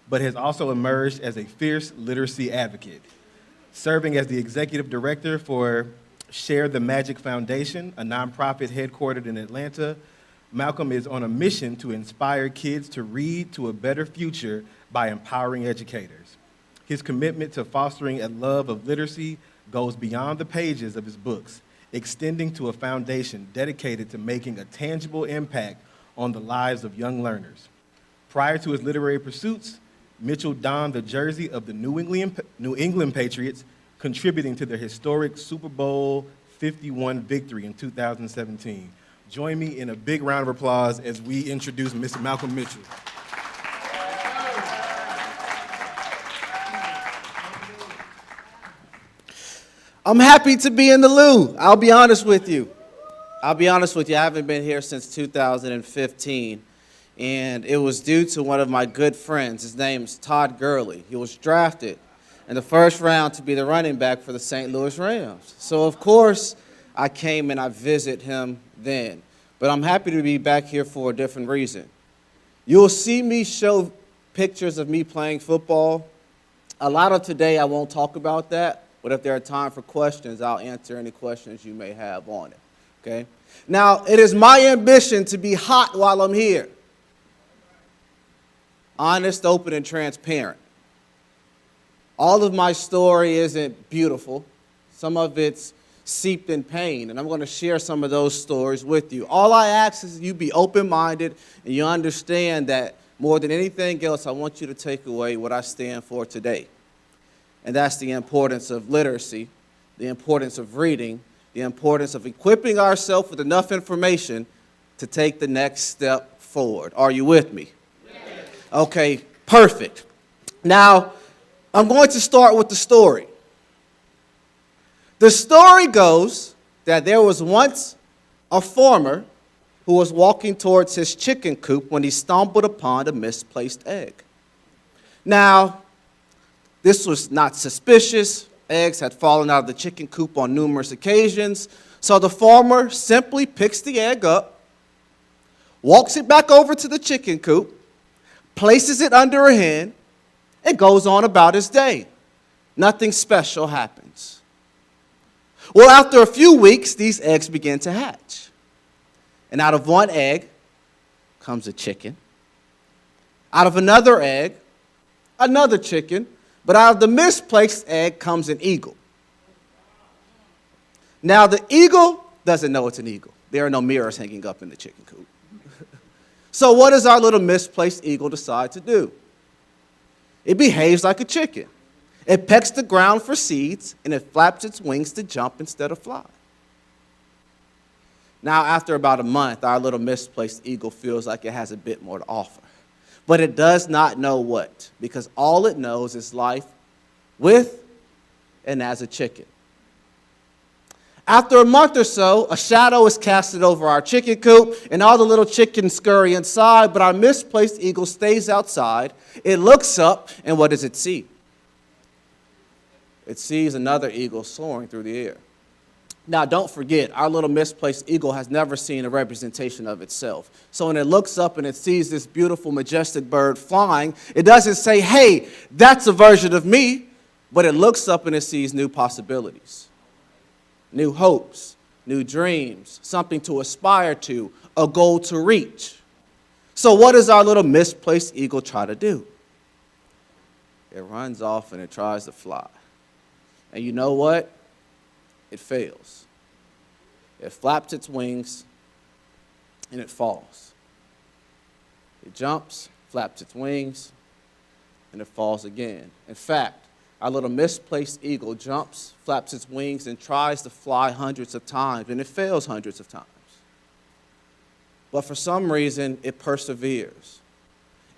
[SPEAKER 11] but has also emerged as a fierce literacy advocate. Serving as the executive director for Share the Magic Foundation, a nonprofit headquartered in Atlanta, Malcolm is on a mission to inspire kids to read to a better future by empowering educators. His commitment to fostering a love of literacy goes beyond the pages of his books, extending to a foundation dedicated to making a tangible impact on the lives of young learners. Prior to his literary pursuits, Mitchell donned the jersey of the New England Patriots, contributing to their historic Super Bowl 51 victory in 2017. Join me in a big round of applause as we introduce Mr. Malcolm Mitchell.
[SPEAKER 12] I'm happy to be in the Lou. I'll be honest with you. I haven't been here since 2015, and it was due to one of my good friends. His name's Todd Gurley. He was drafted in the first round to be the running back for the St. Louis Rams. So, of course, I came and I visited him then. But I'm happy to be back here for a different reason. You'll see me show pictures of me playing football. A lot of today I won't talk about that, but if there are time for questions, I'll answer any questions you may have on it, okay? Now, it is my ambition to be hot while I'm here. Honest, open, and transparent. All of my story isn't beautiful. Some of it's seeped in pain, and I'm going to share some of those stories with you. All I ask is you be open-minded and you understand that more than anything else, I want you to take away what I stand for today. And that's the importance of literacy, the importance of reading, the importance of equipping ourselves with enough information to take the next step forward. Are you with me? Yes. Okay, perfect. Now, I'm going to start with the story. The story goes that there was once a farmer who was walking towards his chicken coop when he stumbled upon a misplaced egg. Now, this was not suspicious. Eggs had fallen out of the chicken coop on numerous occasions. So the farmer simply picks the egg up, walks it back over to the chicken coop, places it under a hen, and goes on about his day. Nothing special happens. Well, after a few weeks, these eggs begin to hatch. And out of one egg comes a chicken. Out of another egg, another chicken. But out of the misplaced egg comes an eagle. Now, the eagle doesn't know it's an eagle. There are no mirrors hanging up in the chicken coop. So what does our little misplaced eagle decide to do? It behaves like a chicken. It pecks the ground for seeds, and it flaps its wings to jump instead of fly. Now, after about a month, our little misplaced eagle feels like it has a bit more to offer. But it does not know what, because all it knows is life with and as a chicken. After a month or so, a shadow is casted over our chicken coop, and all the little chickens scurry inside, but our misplaced eagle stays outside. It looks up, and what does it see? It sees another eagle soaring through the air. Now, don't forget, our little misplaced eagle has never seen a representation of itself. So when it looks up and it sees this beautiful, majestic bird flying, it doesn't say, hey, that's a version of me, but it looks up and it sees new possibilities, new hopes, new dreams, something to aspire to, a goal to reach. So what does our little misplaced eagle try to do? It runs off and it tries to fly. And you know what? It fails. It flaps its wings, and it falls. It jumps, flaps its wings, and it falls again. In fact, our little misplaced eagle jumps, flaps its wings, and tries to fly hundreds of times, and it fails hundreds of times. But for some reason, it perseveres.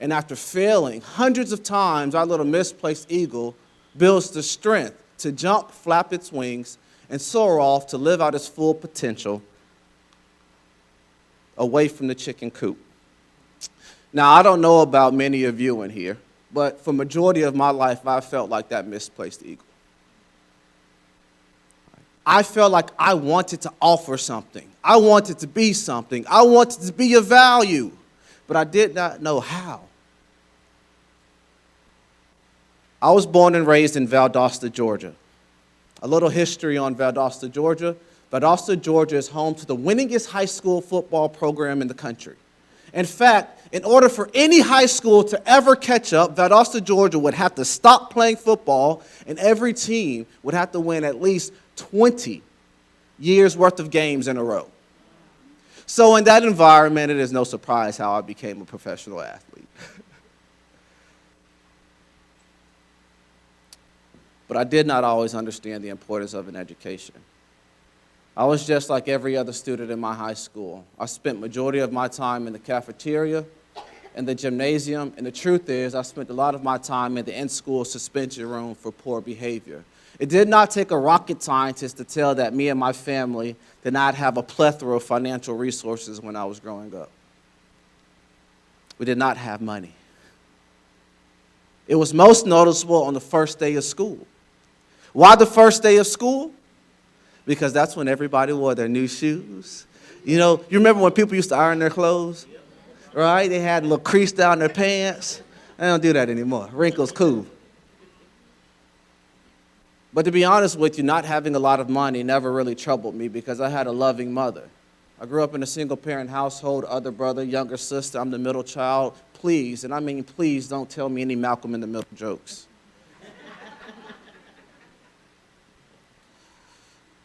[SPEAKER 12] And after failing hundreds of times, our little misplaced eagle builds the strength to jump, flap its wings, and soar off to live out its full potential away from the chicken coop. Now, I don't know about many of you in here, but for majority of my life, I felt like that misplaced eagle. I felt like I wanted to offer something. I wanted to be something. I wanted to be of value, but I did not know how. I was born and raised in Valdosta, Georgia. A little history on Valdosta, Georgia. Valdosta, Georgia is home to the winningest high school football program in the country. In fact, in order for any high school to ever catch up, Valdosta, Georgia would have to stop playing football, and every team would have to win at least 20 years' worth of games in a row. So in that environment, it is no surprise how I became a professional athlete. But I did not always understand the importance of an education. I was just like every other student in my high school. I spent majority of my time in the cafeteria, in the gymnasium, and the truth is I spent a lot of my time in the in-school suspension room for poor behavior. It did not take a rocket scientist to tell that me and my family did not have a plethora of financial resources when I was growing up. We did not have money. It was most noticeable on the first day of school. Why the first day of school? Because that's when everybody wore their new shoes. You know, you remember when people used to iron their clothes? Right? They had a little crease down their pants. They don't do that anymore. Wrinkles, cool. But to be honest with you, not having a lot of money never really troubled me because I had a loving mother. I grew up in a single-parent household, other brother, younger sister. I'm the middle child. Please, and I mean please, don't tell me any Malcolm in the Middle jokes.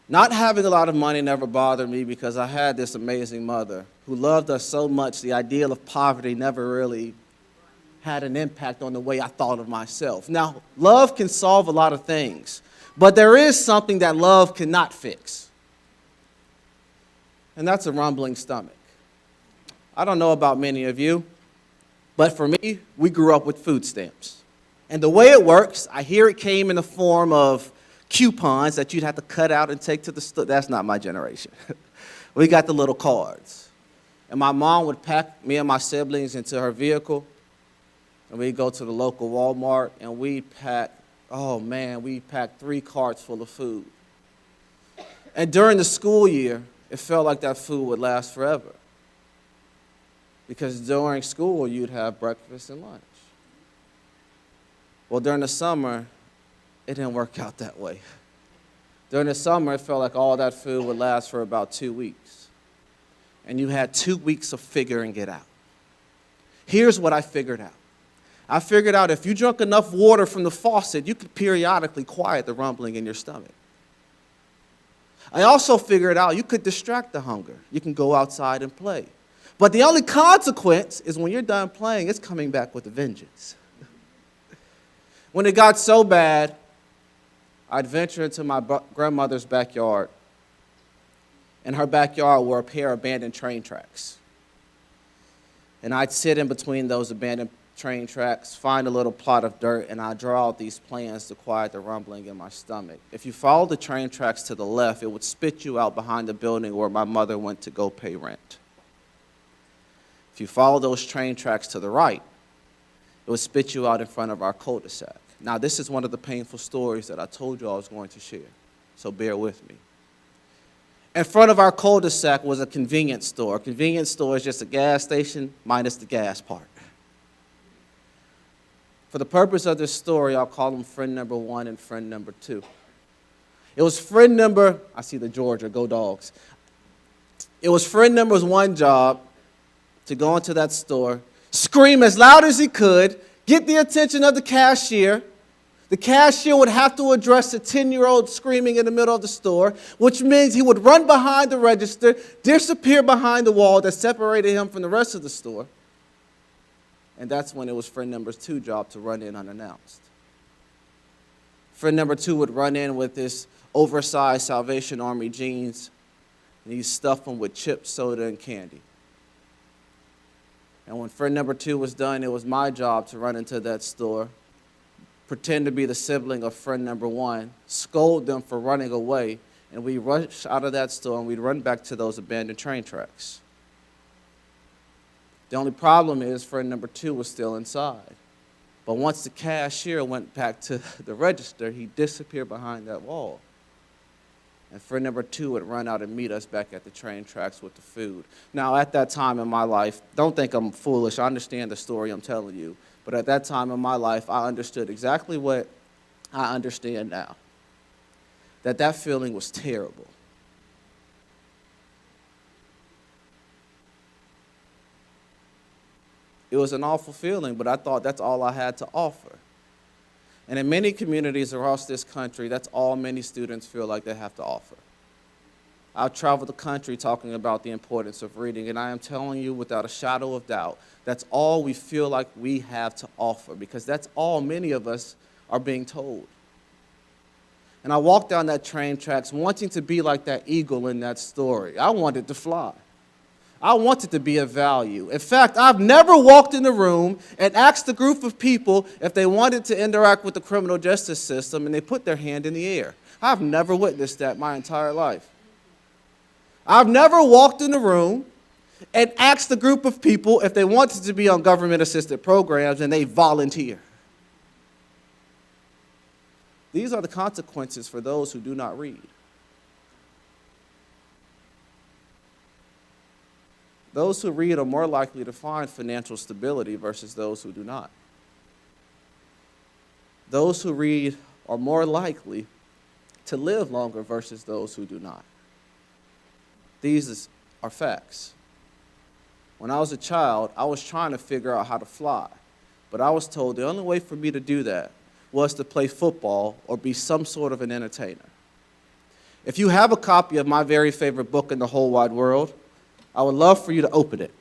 [SPEAKER 12] Not having a lot of money never bothered me because I had this amazing mother who loved us so much, the ideal of poverty never really had an impact on the way I thought of myself. Now, love can solve a lot of things, but there is something that love cannot fix, and that's a rumbling stomach. I don't know about many of you, but for me, we grew up with food stamps. And the way it works, I hear it came in the form of coupons that you'd have to cut out and take to the store. That's not my generation. We got the little cards. And my mom would pack me and my siblings into her vehicle, and we'd go to the local Walmart, and we'd pack 3 carts full of food. And during the school year, it felt like that food would last forever. Because during school, you'd have breakfast and lunch. Well, during the summer, it didn't work out that way. During the summer, it felt like all that food would last for about 2 weeks. And you had 2 weeks of figuring it out. Here's what I figured out. I figured out if you drank enough water from the faucet, you could periodically quiet the rumbling in your stomach. I also figured out you could distract the hunger. You can go outside and play. But the only consequence is when you're done playing, it's coming back with a vengeance. When it got so bad, I'd venture into my grandmother's backyard. In her backyard were a pair of abandoned train tracks. And I'd sit in between those abandoned train tracks, find a little plot of dirt, and I'd draw out these plans to quiet the rumbling in my stomach. If you follow the train tracks to the left, it would spit you out behind the building where my mother went to go pay rent. If you follow those train tracks to the right, it would spit you out in front of our cul-de-sac. Now, this is one of the painful stories that I told you I was going to share, so bear with me. In front of our cul-de-sac was a convenience store. A convenience store is just a gas station minus the gas part. For the purpose of this story, I'll call them friend number 1 and friend number 2. It was friend number, I see the Georgia, go Dogs. It was friend number 1's job to go into that store, scream as loud as he could, get the attention of the cashier. The cashier would have to address a 10-year-old screaming in the middle of the store, which means he would run behind the register, disappear behind the wall that separated him from the rest of the store. And that's when it was friend number 2's job to run in unannounced. Friend number 2 would run in with this oversized Salvation Army jeans, and he'd stuff them with chips, soda, and candy. And when friend number 2 was done, it was my job to run into that store, pretend to be the sibling of friend number 1, scold them for running away, and we'd rush out of that store and we'd run back to those abandoned train tracks. The only problem is friend number 2 was still inside. But once the cashier went back to the register, he disappeared behind that wall. And friend number 2 would run out and meet us back at the train tracks with the food. Now, at that time in my life, don't think I'm foolish. I understand the story I'm telling you. But at that time in my life, I understood exactly what I understand now. That feeling was terrible. It was an awful feeling, but I thought that's all I had to offer. And in many communities across this country, that's all many students feel like they have to offer. I've traveled the country talking about the importance of reading, and I am telling you without a shadow of doubt, that's all we feel like we have to offer, because that's all many of us are being told. And I walked down that train tracks wanting to be like that eagle in that story. I wanted to fly. I wanted to be of value. In fact, I've never walked in a room and asked a group of people if they wanted to interact with the criminal justice system and they put their hand in the air. I've never witnessed that my entire life. I've never walked in a room and asked a group of people if they wanted to be on government-assisted programs and they volunteer. These are the consequences for those who do not read. Those who read are more likely to find financial stability versus those who do not. Those who read are more likely to live longer versus those who do not. These are facts. When I was a child, I was trying to figure out how to fly, but I was told the only way for me to do that was to play football or be some sort of an entertainer. If you have a copy of my very favorite book in the whole wide world, I would love for you to open it.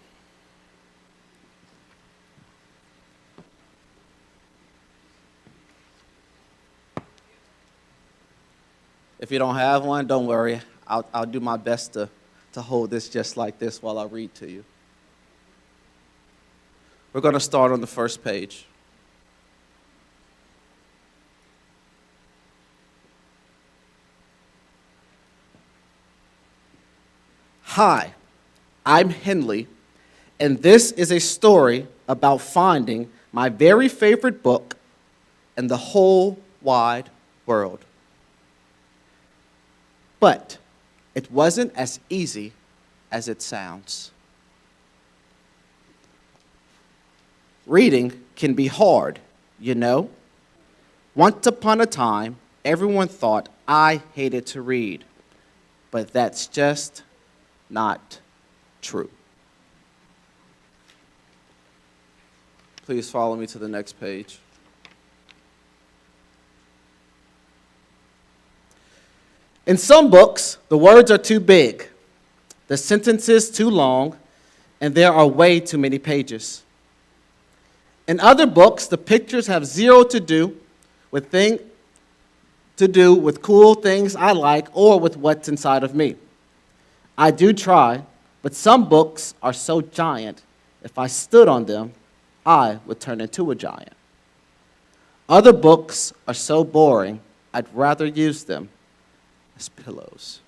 [SPEAKER 12] If you don't have one, don't worry. I'll do my best to hold this just like this while I read to you. We're going to start on the first page. Hi, I'm Henley, and this is a story about finding my very favorite book in the whole wide world. But it wasn't as easy as it sounds. Reading can be hard, you know. Once upon a time, everyone thought I hated to read, but that's just not true. Please follow me to the next page. In some books, the words are too big, the sentences too long, and there are way too many pages. In other books, the pictures have zero to do with cool things I like or with what's inside of me. I do try, but some books are so giant, if I stood on them, I would turn into a giant. Other books are so boring, I'd rather use them as pillows.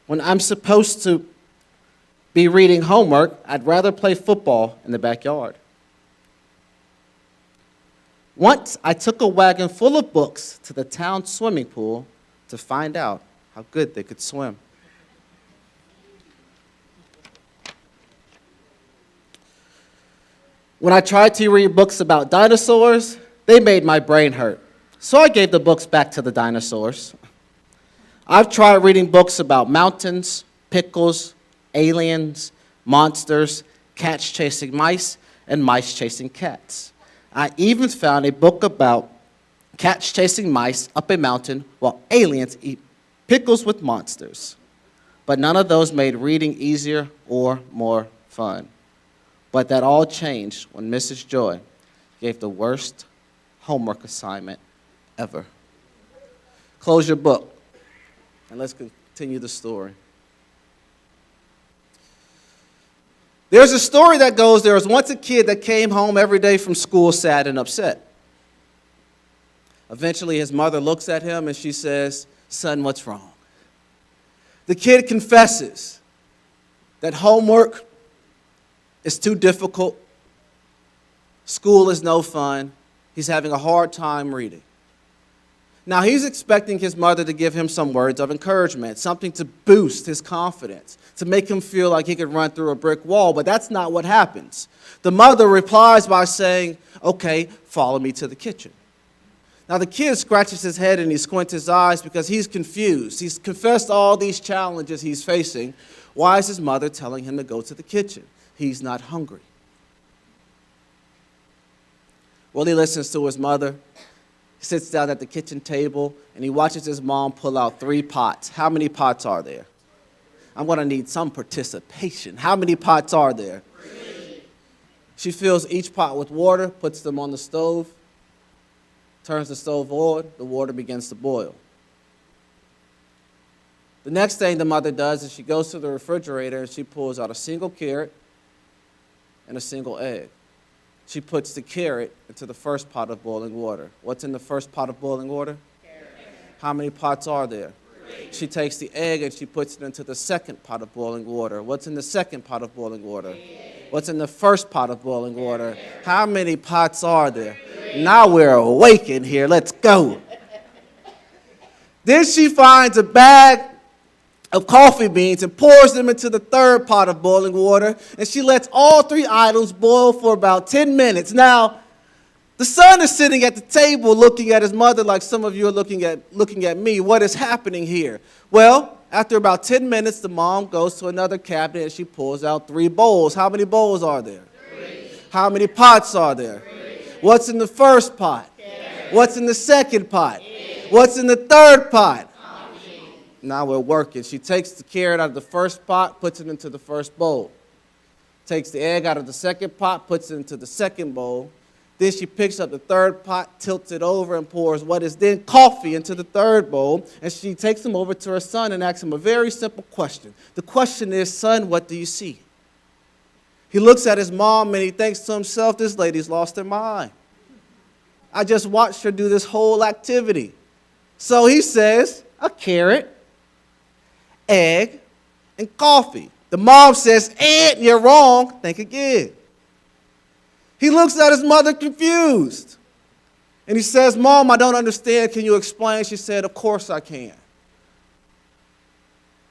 [SPEAKER 12] When I'm supposed to be reading homework, I'd rather play football in the backyard. Once I took a wagon full of books to the town swimming pool to find out how good they could swim. When I tried to read books about dinosaurs, they made my brain hurt. So I gave the books back to the dinosaurs. I've tried reading books about mountains, pickles, aliens, monsters, cats chasing mice, and mice chasing cats. I even found a book about cats chasing mice up a mountain while aliens eat pickles with monsters. But none of those made reading easier or more fun. But that all changed when Mrs. Joy gave the worst homework assignment ever. Close your book, and let's continue the story. There's a story that goes, there was once a kid that came home every day from school sad and upset. Eventually, his mother looks at him and she says, "Son, what's wrong?" The kid confesses that homework is too difficult, school is no fun, he's having a hard time reading. Now, he's expecting his mother to give him some words of encouragement, something to boost his confidence, to make him feel like he could run through a brick wall, but that's not what happens. The mother replies by saying, "Okay, follow me to the kitchen." Now, the kid scratches his head and he squints his eyes because he's confused. He's confessed all these challenges he's facing. Why is his mother telling him to go to the kitchen? He's not hungry. Well, he listens to his mother. He sits down at the kitchen table and he watches his mom pull out 3 pots. How many pots are there? I'm going to need some participation. How many pots are there? 3. She fills each pot with water, puts them on the stove, turns the stove on, the water begins to boil. The next thing the mother does is she goes to the refrigerator and she pulls out a single carrot and a single egg. She puts the carrot into the first pot of boiling water. What's in the first pot of boiling water? Carrot. How many pots are there? 3. She takes the egg and she puts it into the second pot of boiling water. What's in the second pot of boiling water? 3. What's in the first pot of boiling water? How many pots are there? 3. Now we're awake in here. Let's go. Then she finds a bag of coffee beans and pours them into the third pot of boiling water, and she lets all 3 items boil for about 10 minutes. Now, the son is sitting at the table looking at his mother like some of you are looking at me. What is happening here? Well, after about 10 minutes, the mom goes to another cabinet and she pulls out 3 bowls. How many bowls are there? 3. How many pots are there? 3. What's in the first pot? Carrot. What's in the second pot? Egg. What's in the third pot? Now we're working. She takes the carrot out of the first pot, puts it into the first bowl. Takes the egg out of the second pot, puts it into the second bowl. Then she picks up the third pot, tilts it over, and pours what is then coffee into the third bowl. And she takes him over to her son and asks him a very simple question. The question is, "Son, what do you see?" He looks at his mom and he thinks to himself, "This lady's lost her mind. I just watched her do this whole activity." So he says, "A carrot, egg, and coffee." The mom says, "You're wrong. Think again." He looks at his mother confused. And he says, "Mom, I don't understand. Can you explain?" She said, "Of course I can." He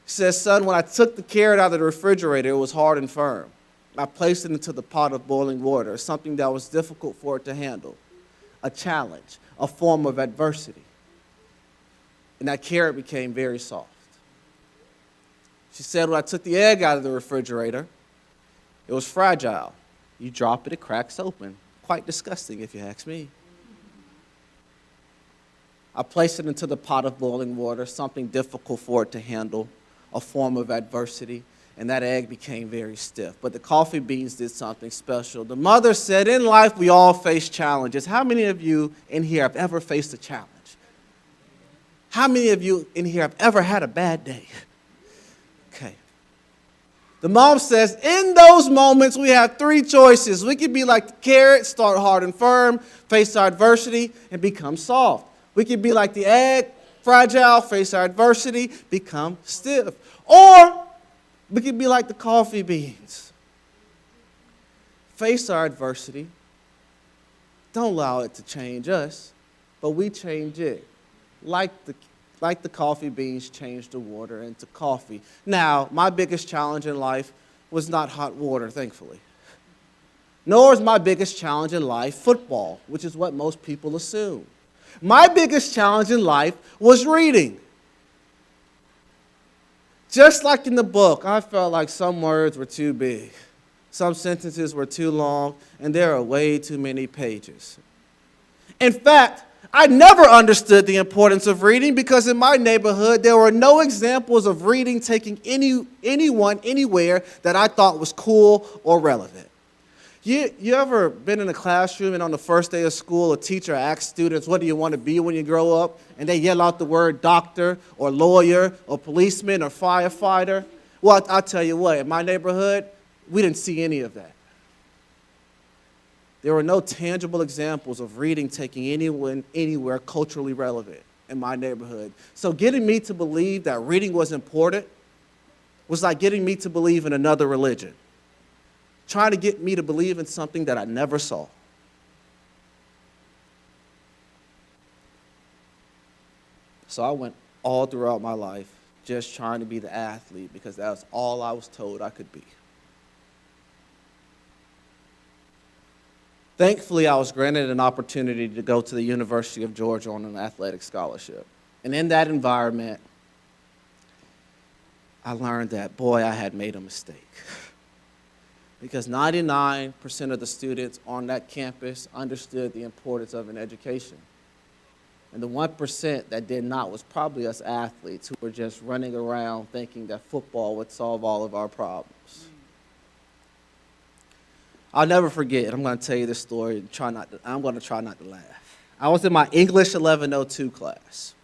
[SPEAKER 12] says, "Son, when I took the carrot out of the refrigerator, it was hard and firm. I placed it into the pot of boiling water, something that was difficult for it to handle, a challenge, a form of adversity. And that carrot became very soft." She said, "When I took the egg out of the refrigerator, it was fragile. You drop it, it cracks open. Quite disgusting, if you ask me. I placed it into the pot of boiling water, something difficult for it to handle, a form of adversity, and that egg became very stiff. But the coffee beans did something special." The mother said, "In life, we all face challenges." How many of you in here have ever faced a challenge? How many of you in here have ever had a bad day? Okay. The mom says, in those moments, we have 3 choices. We could be like the carrot, start hard and firm, face our adversity, and become soft. We could be like the egg, fragile, face our adversity, become stiff. Or we could be like the coffee beans. Face our adversity. Don't allow it to change us, but we change it. Like the coffee beans changed the water into coffee. Now, my biggest challenge in life was not hot water, thankfully. Nor is my biggest challenge in life football, which is what most people assume. My biggest challenge in life was reading. Just like in the book, I felt like some words were too big, some sentences were too long, and there are way too many pages. In fact, I never understood the importance of reading because in my neighborhood, there were no examples of reading taking anyone anywhere that I thought was cool or relevant. You ever been in a classroom and on the first day of school, a teacher asks students, what do you want to be when you grow up? And they yell out the word doctor or lawyer or policeman or firefighter. Well, I'll tell you what, in my neighborhood, we didn't see any of that. There were no tangible examples of reading taking anyone anywhere culturally relevant in my neighborhood. So getting me to believe that reading was important was like getting me to believe in another religion, trying to get me to believe in something that I never saw. So I went all throughout my life just trying to be the athlete because that was all I was told I could be. Thankfully, I was granted an opportunity to go to the University of Georgia on an athletic scholarship. And in that environment, I learned that, boy, I had made a mistake. Because 99% of the students on that campus understood the importance of an education. And the 1% that did not was probably us athletes who were just running around thinking that football would solve all of our problems. I'll never forget, I'm going to tell you this story, I'm going to try not to laugh. I was in my English 1102 class,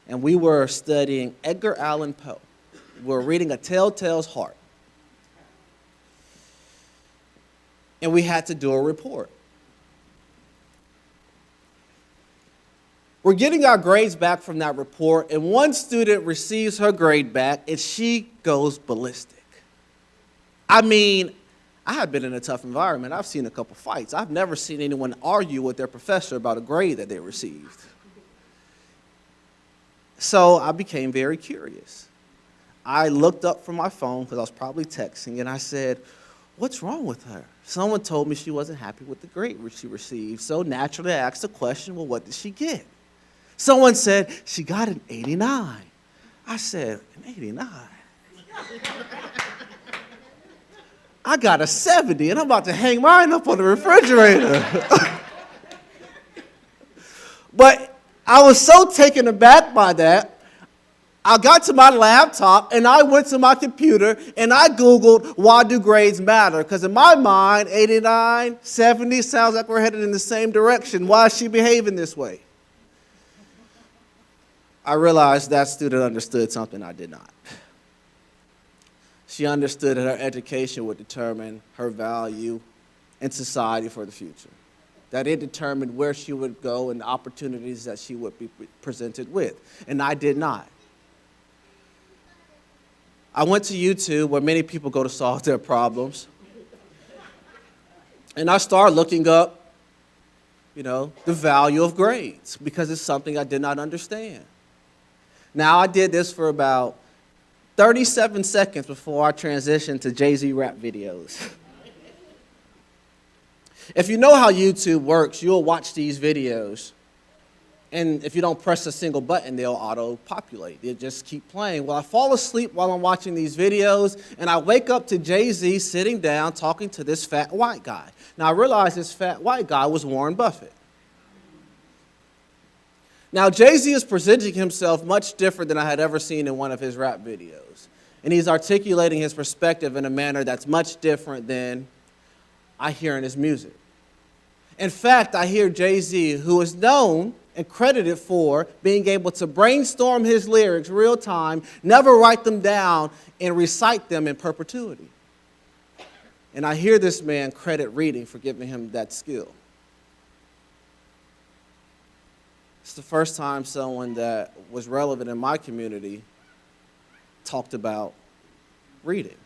[SPEAKER 12] and we were studying Edgar Allan Poe. We were reading A Telltale's Heart. And we had to do a report. We're getting our grades back from that report, and one student receives her grade back, and she goes ballistic. I mean, I have been in a tough environment. I've seen a couple fights. I've never seen anyone argue with their professor about a grade that they received. So I became very curious. I looked up from my phone because I was probably texting, and I said, what's wrong with her? Someone told me she wasn't happy with the grade she received. So naturally, I asked the question, well, what did she get? Someone said, she got an 89. I said, an 89? I got a 70, and I'm about to hang mine up on the refrigerator. But I was so taken aback by that, I got to my laptop, and I went to my computer, and I Googled, why do grades matter? Because in my mind, 89, 70 sounds like we're headed in the same direction. Why is she behaving this way? I realized that student understood something I did not. She understood that her education would determine her value in society for the future, that it determined where she would go and the opportunities that she would be presented with, and I did not. I went to YouTube, where many people go to solve their problems, and I started looking up, the value of grades, because it's something I did not understand. Now, I did this for about 37 seconds before I transitioned to Jay-Z rap videos. If you know how YouTube works, you'll watch these videos, and if you don't press a single button, they'll auto-populate. They'll just keep playing. Well, I fall asleep while I'm watching these videos, and I wake up to Jay-Z sitting down talking to this fat white guy. Now, I realized this fat white guy was Warren Buffett. Now, Jay-Z is presenting himself much different than I had ever seen in one of his rap videos. And he's articulating his perspective in a manner that's much different than I hear in his music. In fact, I hear Jay-Z, who is known and credited for being able to brainstorm his lyrics real time, never write them down, and recite them in perpetuity. And I hear this man credit reading for giving him that skill. It's the first time someone that was relevant in my community talked about reading.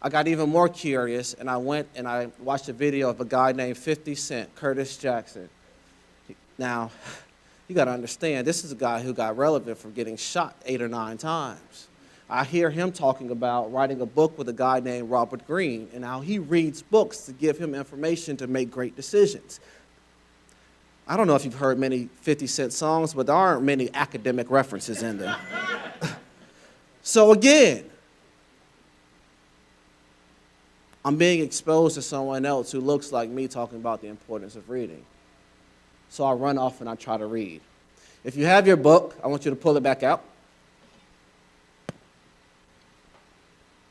[SPEAKER 12] I got even more curious, and I went and I watched a video of a guy named 50 Cent, Curtis Jackson. Now, you got to understand, this is a guy who got relevant for getting shot 8 or 9 times. I hear him talking about writing a book with a guy named Robert Greene and how he reads books to give him information to make great decisions. I don't know if you've heard many 50 Cent songs, but there aren't many academic references in them. So again, I'm being exposed to someone else who looks like me talking about the importance of reading. So I run off and I try to read. If you have your book, I want you to pull it back out.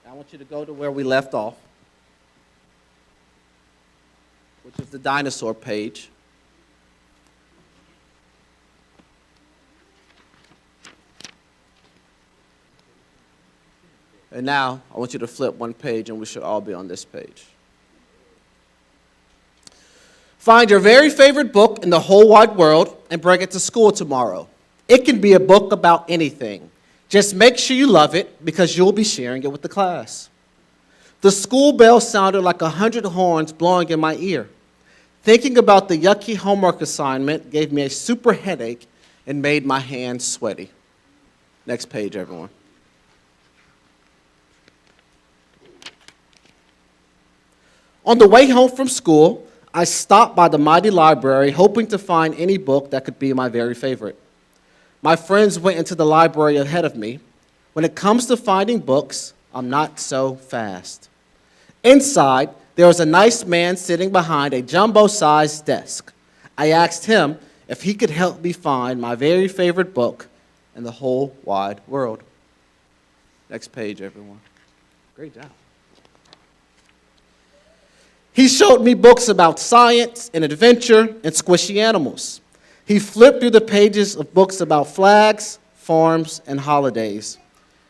[SPEAKER 12] I want you to go to where we left off. which is the dinosaur page. And now, I want you to flip one page, and we should all be on this page. Find your very favorite book in the whole wide world and bring it to school tomorrow. It can be a book about anything. Just make sure you love it because you'll be sharing it with the class. The school bell sounded like 100 horns blowing in my ear. Thinking about the yucky homework assignment gave me a super headache and made my hands sweaty. Next page, everyone. On the way home from school, I stopped by the mighty library hoping to find any book that could be my very favorite. My friends went into the library ahead of me. When it comes to finding books, I'm not so fast. Inside, there was a nice man sitting behind a jumbo-sized desk. I asked him if he could help me find my very favorite book in the whole wide world. Next page, everyone. Great job. He showed me books about science and adventure and squishy animals. He flipped through the pages of books about flags, farms, and holidays.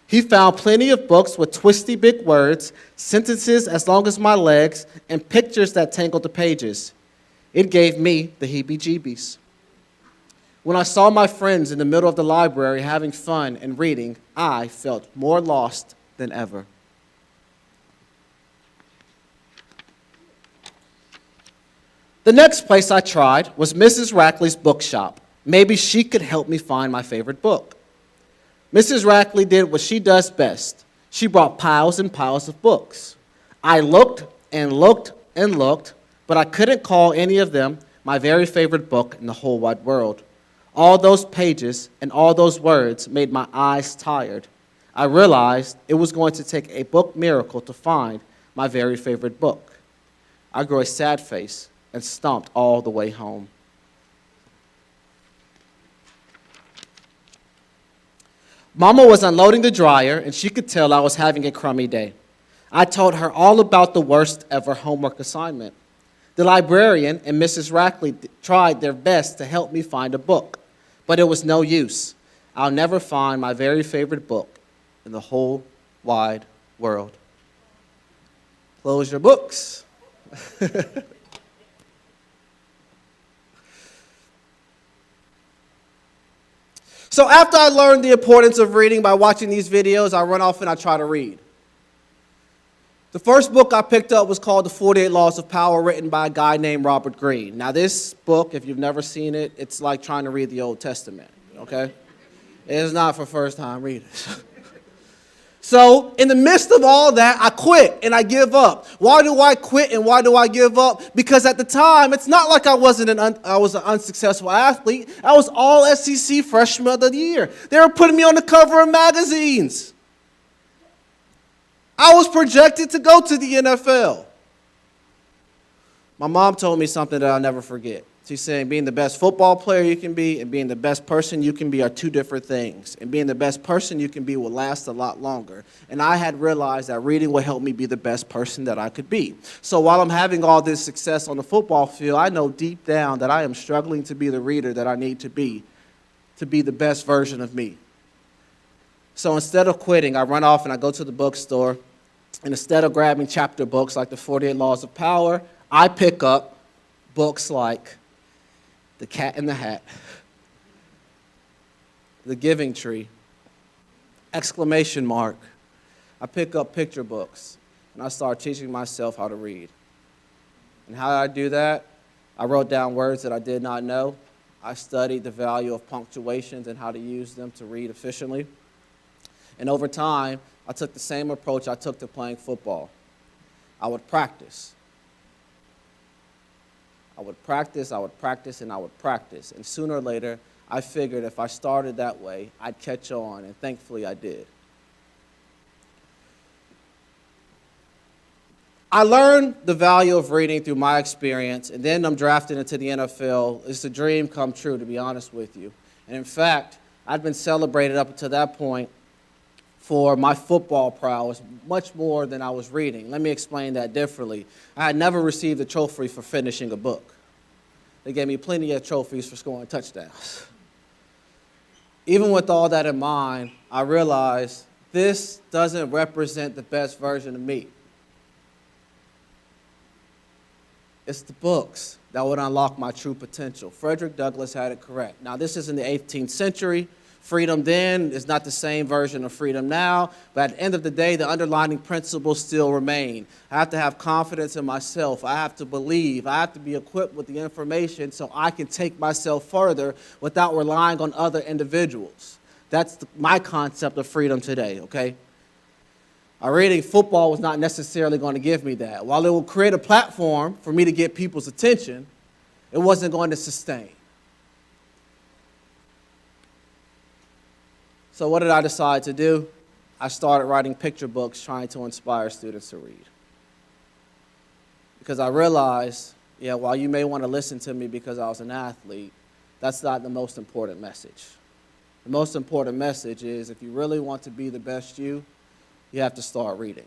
[SPEAKER 12] He found plenty of books with twisty big words, sentences as long as my legs, and pictures that tangled the pages. It gave me the heebie-jeebies. When I saw my friends in the middle of the library having fun and reading, I felt more lost than ever. The next place I tried was Mrs. Rackley's bookshop. Maybe she could help me find my favorite book. Mrs. Rackley did what she does best. She brought piles and piles of books. I looked and looked and looked, but I couldn't call any of them my very favorite book in the whole wide world. All those pages and all those words made my eyes tired. I realized it was going to take a book miracle to find my very favorite book. I grew a sad face and stomped all the way home. Mama was unloading the dryer, and she could tell I was having a crummy day. I told her all about the worst ever homework assignment. The librarian and Mrs. Rackley tried their best to help me find a book, but it was no use. I'll never find my very favorite book in the whole wide world. Close your books. So after I learned the importance of reading by watching these videos, I run off and I try to read. The first book I picked up was called The 48 Laws of Power, written by a guy named Robert Greene. Now this book, if you've never seen it, it's like trying to read the Old Testament, okay? It is not for first-time readers. So in the midst of all that, I quit and I give up. Why do I quit and why do I give up? Because at the time, it's not like I was an unsuccessful athlete. I was all SEC freshman of the year. They were putting me on the cover of magazines. I was projected to go to the NFL. My mom told me something that I'll never forget. She's saying being the best football player you can be and being the best person you can be are two different things. And being the best person you can be will last a lot longer. And I had realized that reading would help me be the best person that I could be. So while I'm having all this success on the football field, I know deep down that I am struggling to be the reader that I need to be the best version of me. So instead of quitting, I run off and I go to the bookstore. And instead of grabbing chapter books like the 48 Laws of Power, I pick up books like The Cat in the Hat, The Giving Tree, exclamation mark. I pick up picture books, and I start teaching myself how to read. And how did I do that? I wrote down words that I did not know. I studied the value of punctuations and how to use them to read efficiently. And over time, I took the same approach I took to playing football. I would practice. I would practice, and I would practice. And sooner or later, I figured if I started that way, I'd catch on, and thankfully I did. I learned the value of reading through my experience, and then I'm drafted into the NFL. It's a dream come true, to be honest with you. And in fact, I'd been celebrated up until that point for my football prowess, much more than I was reading. Let me explain that differently. I had never received a trophy for finishing a book. They gave me plenty of trophies for scoring touchdowns. Even with all that in mind, I realized this doesn't represent the best version of me. It's the books that would unlock my true potential. Frederick Douglass had it correct. Now, this is in the 18th century. Freedom then is not the same version of freedom now, but at the end of the day, the underlying principles still remain. I have to have confidence in myself. I have to believe. I have to be equipped with the information so I can take myself further without relying on other individuals. That's my concept of freedom today, okay? Reading football was not necessarily going to give me that. While it will create a platform for me to get people's attention, it wasn't going to sustain. So what did I decide to do? I started writing picture books trying to inspire students to read. Because I realized, while you may want to listen to me because I was an athlete, that's not the most important message. The most important message is if you really want to be the best you have to start reading.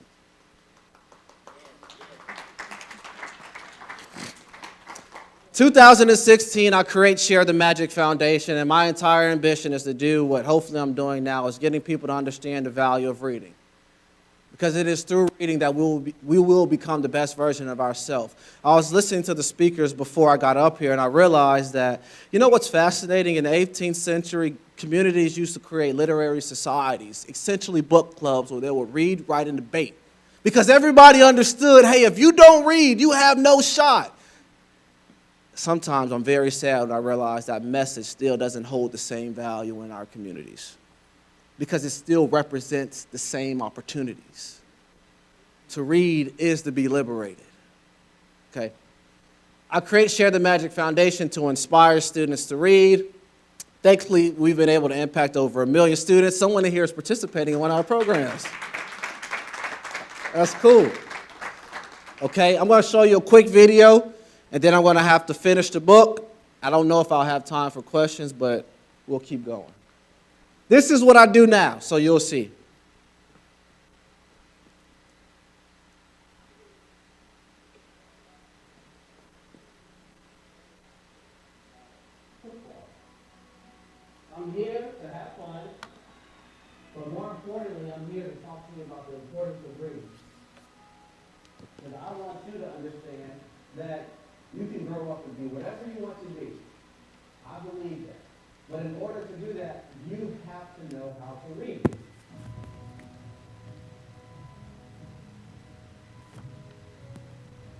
[SPEAKER 12] 2016, I create Share the Magic Foundation, and my entire ambition is to do what hopefully I'm doing now, is getting people to understand the value of reading. Because it is through reading that we will become the best version of ourselves. I was listening to the speakers before I got up here, and I realized that, you know what's fascinating? In the 18th century, communities used to create literary societies, essentially book clubs where they would read, write, and debate. Because everybody understood, hey, if you don't read, you have no shot. Sometimes I'm very sad when I realize that message still doesn't hold the same value in our communities because it still represents the same opportunities. To read is to be liberated, okay? I create Share the Magic Foundation to inspire students to read. Thankfully, we've been able to impact over 1 million students. Someone in here is participating in one of our programs. That's cool. Okay, I'm going to show you a quick video. And then I'm going to have to finish the book. I don't know if I'll have time for questions, but we'll keep going. This is what I do now, so you'll see. I'm here to have fun, but more importantly, I'm here to talk to you about the importance of reading. Because I want you to understand that you can grow up and be whatever you want to be. I believe that. But in order to do that, you have to know how to read.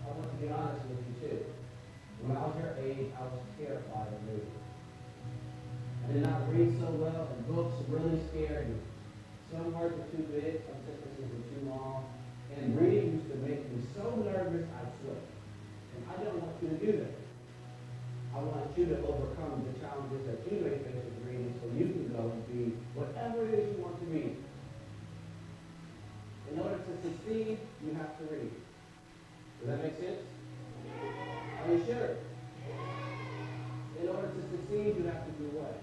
[SPEAKER 12] I want to be honest with you too. When I was your age, I was terrified of reading. I did not read so well, and books really scared me. Some words were too big, some sentences were too long, and reading used to make me so nervous I slipped. I don't want you to do that. I want you to overcome the challenges that you may face with reading so you can go and be whatever it is you want to be. In order to succeed, you have to read. Does that make sense? Are you sure? In order to succeed, you have to do what?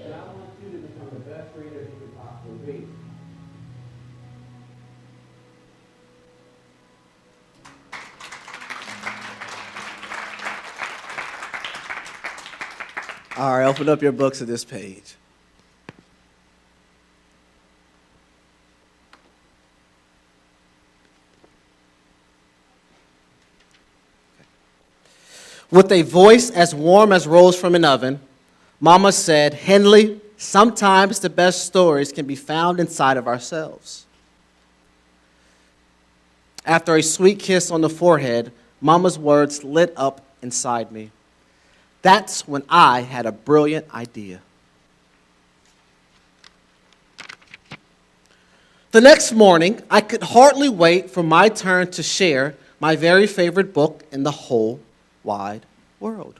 [SPEAKER 12] And I want you to become the best reader you can possibly be. All right, open up your books to this page. With a voice as warm as rose from an oven, Mama said, Henley, sometimes the best stories can be found inside of ourselves. After a sweet kiss on the forehead, Mama's words lit up inside me. That's when I had a brilliant idea. The next morning, I could hardly wait for my turn to share my very favorite book in the whole wide world.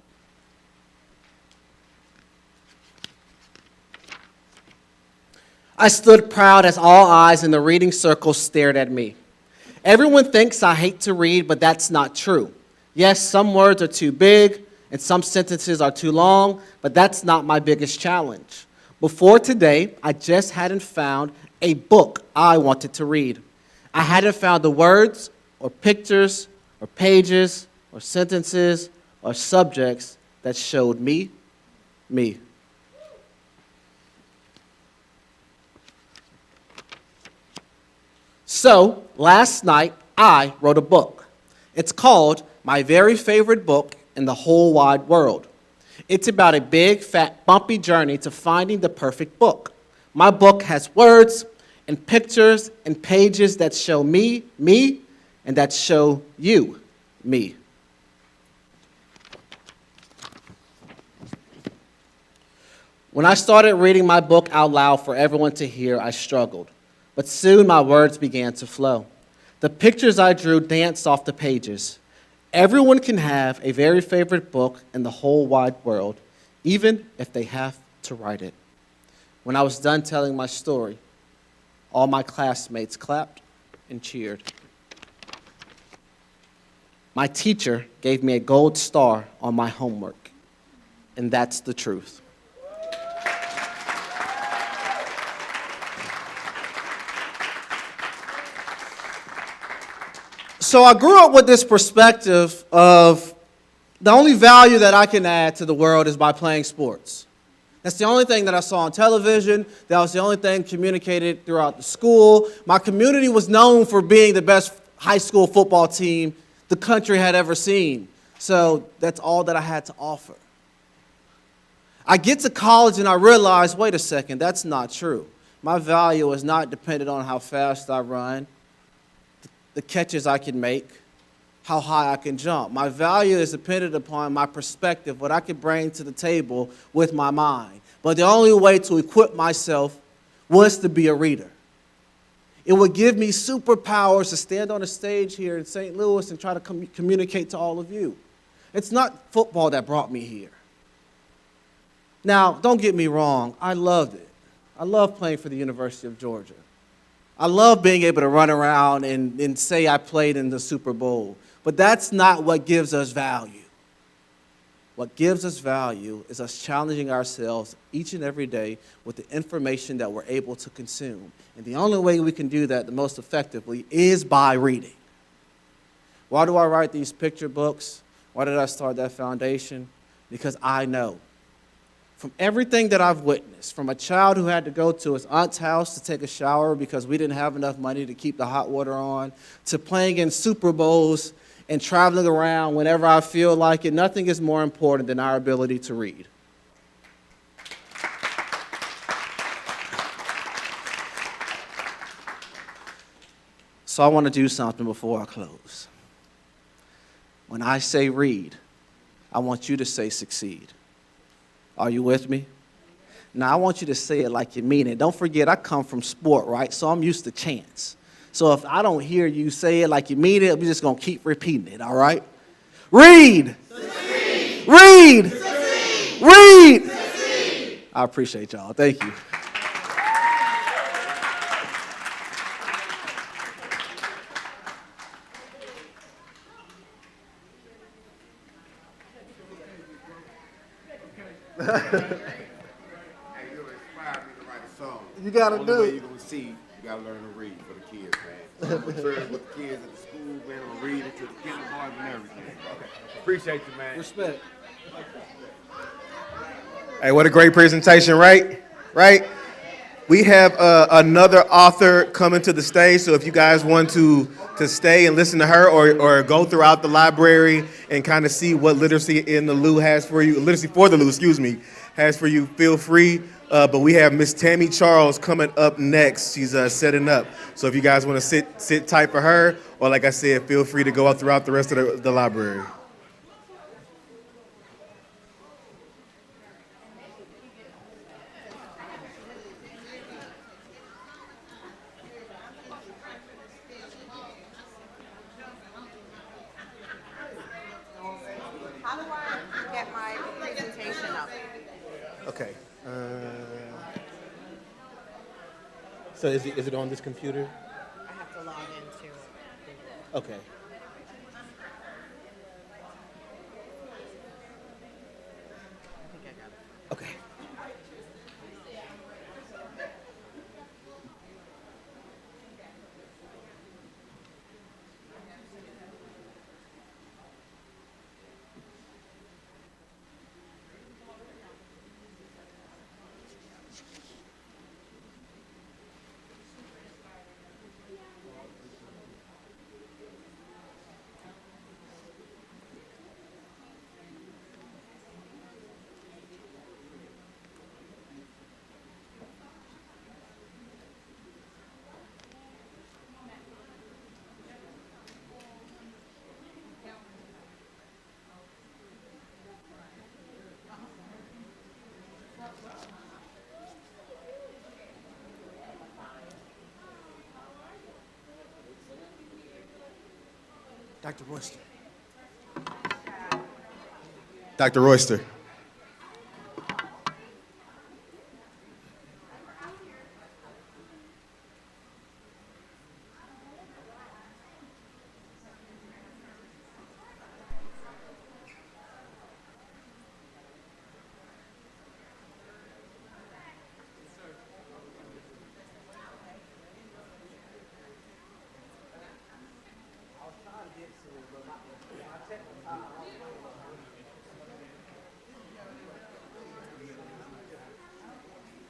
[SPEAKER 12] I stood proud as all eyes in the reading circle stared at me. Everyone thinks I hate to read, but that's not true. Yes, some words are too big, and some sentences are too long, but that's not my biggest challenge. Before today, I just hadn't found a book I wanted to read. I hadn't found the words or pictures or pages or sentences or subjects that showed me. So, last night, I wrote a book. It's called My Very Favorite Book in the Whole Wide World. It's about a big, fat, bumpy journey to finding the perfect book. My book has words and pictures and pages that show me, and that show you, me. When I started reading my book out loud for everyone to hear, I struggled. But soon my words began to flow. The pictures I drew danced off the pages. Everyone can have a very favorite book in the whole wide world, even if they have to write it. When I was done telling my story, all my classmates clapped and cheered. My teacher gave me a gold star on my homework, and that's the truth. So I grew up with this perspective of the only value that I can add to the world is by playing sports. That's the only thing that I saw on television. That was the only thing communicated throughout the school. My community was known for being the best high school football team the country had ever seen. So that's all that I had to offer. I get to college and I realize, wait a second, that's not true. My value is not dependent on how fast I run, the catches I can make, how high I can jump. My value is dependent upon my perspective, what I can bring to the table with my mind. But the only way to equip myself was to be a reader. It would give me superpowers to stand on a stage here in St. Louis and try to communicate to all of you. It's not football that brought me here. Now, don't get me wrong, I loved it. I love playing for the University of Georgia. I love being able to run around and say I played in the Super Bowl. But that's not what gives us value. What gives us value is us challenging ourselves each and every day with the information that we're able to consume. And the only way we can do that the most effectively is by reading. Why do I write these picture books? Why did I start that foundation? Because I know from everything that I've witnessed, from a child who had to go to his aunt's house to take a shower because we didn't have enough money to keep the hot water on, to playing in Super Bowls and traveling around whenever I feel like it, nothing is more important than our ability to read. So I want to do something before I close. When I say read, I want you to say succeed. Are you with me? Now, I want you to say it like you mean it. Don't forget, I come from sport, right? So I'm used to chants. So if I don't hear you say it like you mean it, we're just going to keep repeating it, all right? Read! Succeed. Read! Succeed. Read! Succeed. I appreciate y'all. Thank you.
[SPEAKER 13] Hey, you inspired me to write a song.
[SPEAKER 12] You gotta
[SPEAKER 13] The
[SPEAKER 12] do
[SPEAKER 13] only way
[SPEAKER 12] it.
[SPEAKER 13] you're gonna see, you gotta learn to read for the kids, man. So I'm maturing with the kids at the school, man. I'm reading to the kindergarten and everything, bro. Appreciate you, man.
[SPEAKER 12] Respect.
[SPEAKER 11] Hey, what a great presentation, right? Right? We have another author coming to the stage, so if you guys want to stay and listen to her or go throughout the library and kind of see what Literacy in the Lou has for you, Literacy for the Lou, has for you, feel free. But we have Miss Tammy Charles coming up next. She's setting up. So if you guys want to sit tight for her, or like I said, feel free to go out throughout the rest of the library.
[SPEAKER 8] How do I get my presentation up?
[SPEAKER 11] Okay. So is it on this computer?
[SPEAKER 8] I have to log into
[SPEAKER 11] Okay. Okay.
[SPEAKER 6] Dr. Royster.
[SPEAKER 11] Dr. Royster.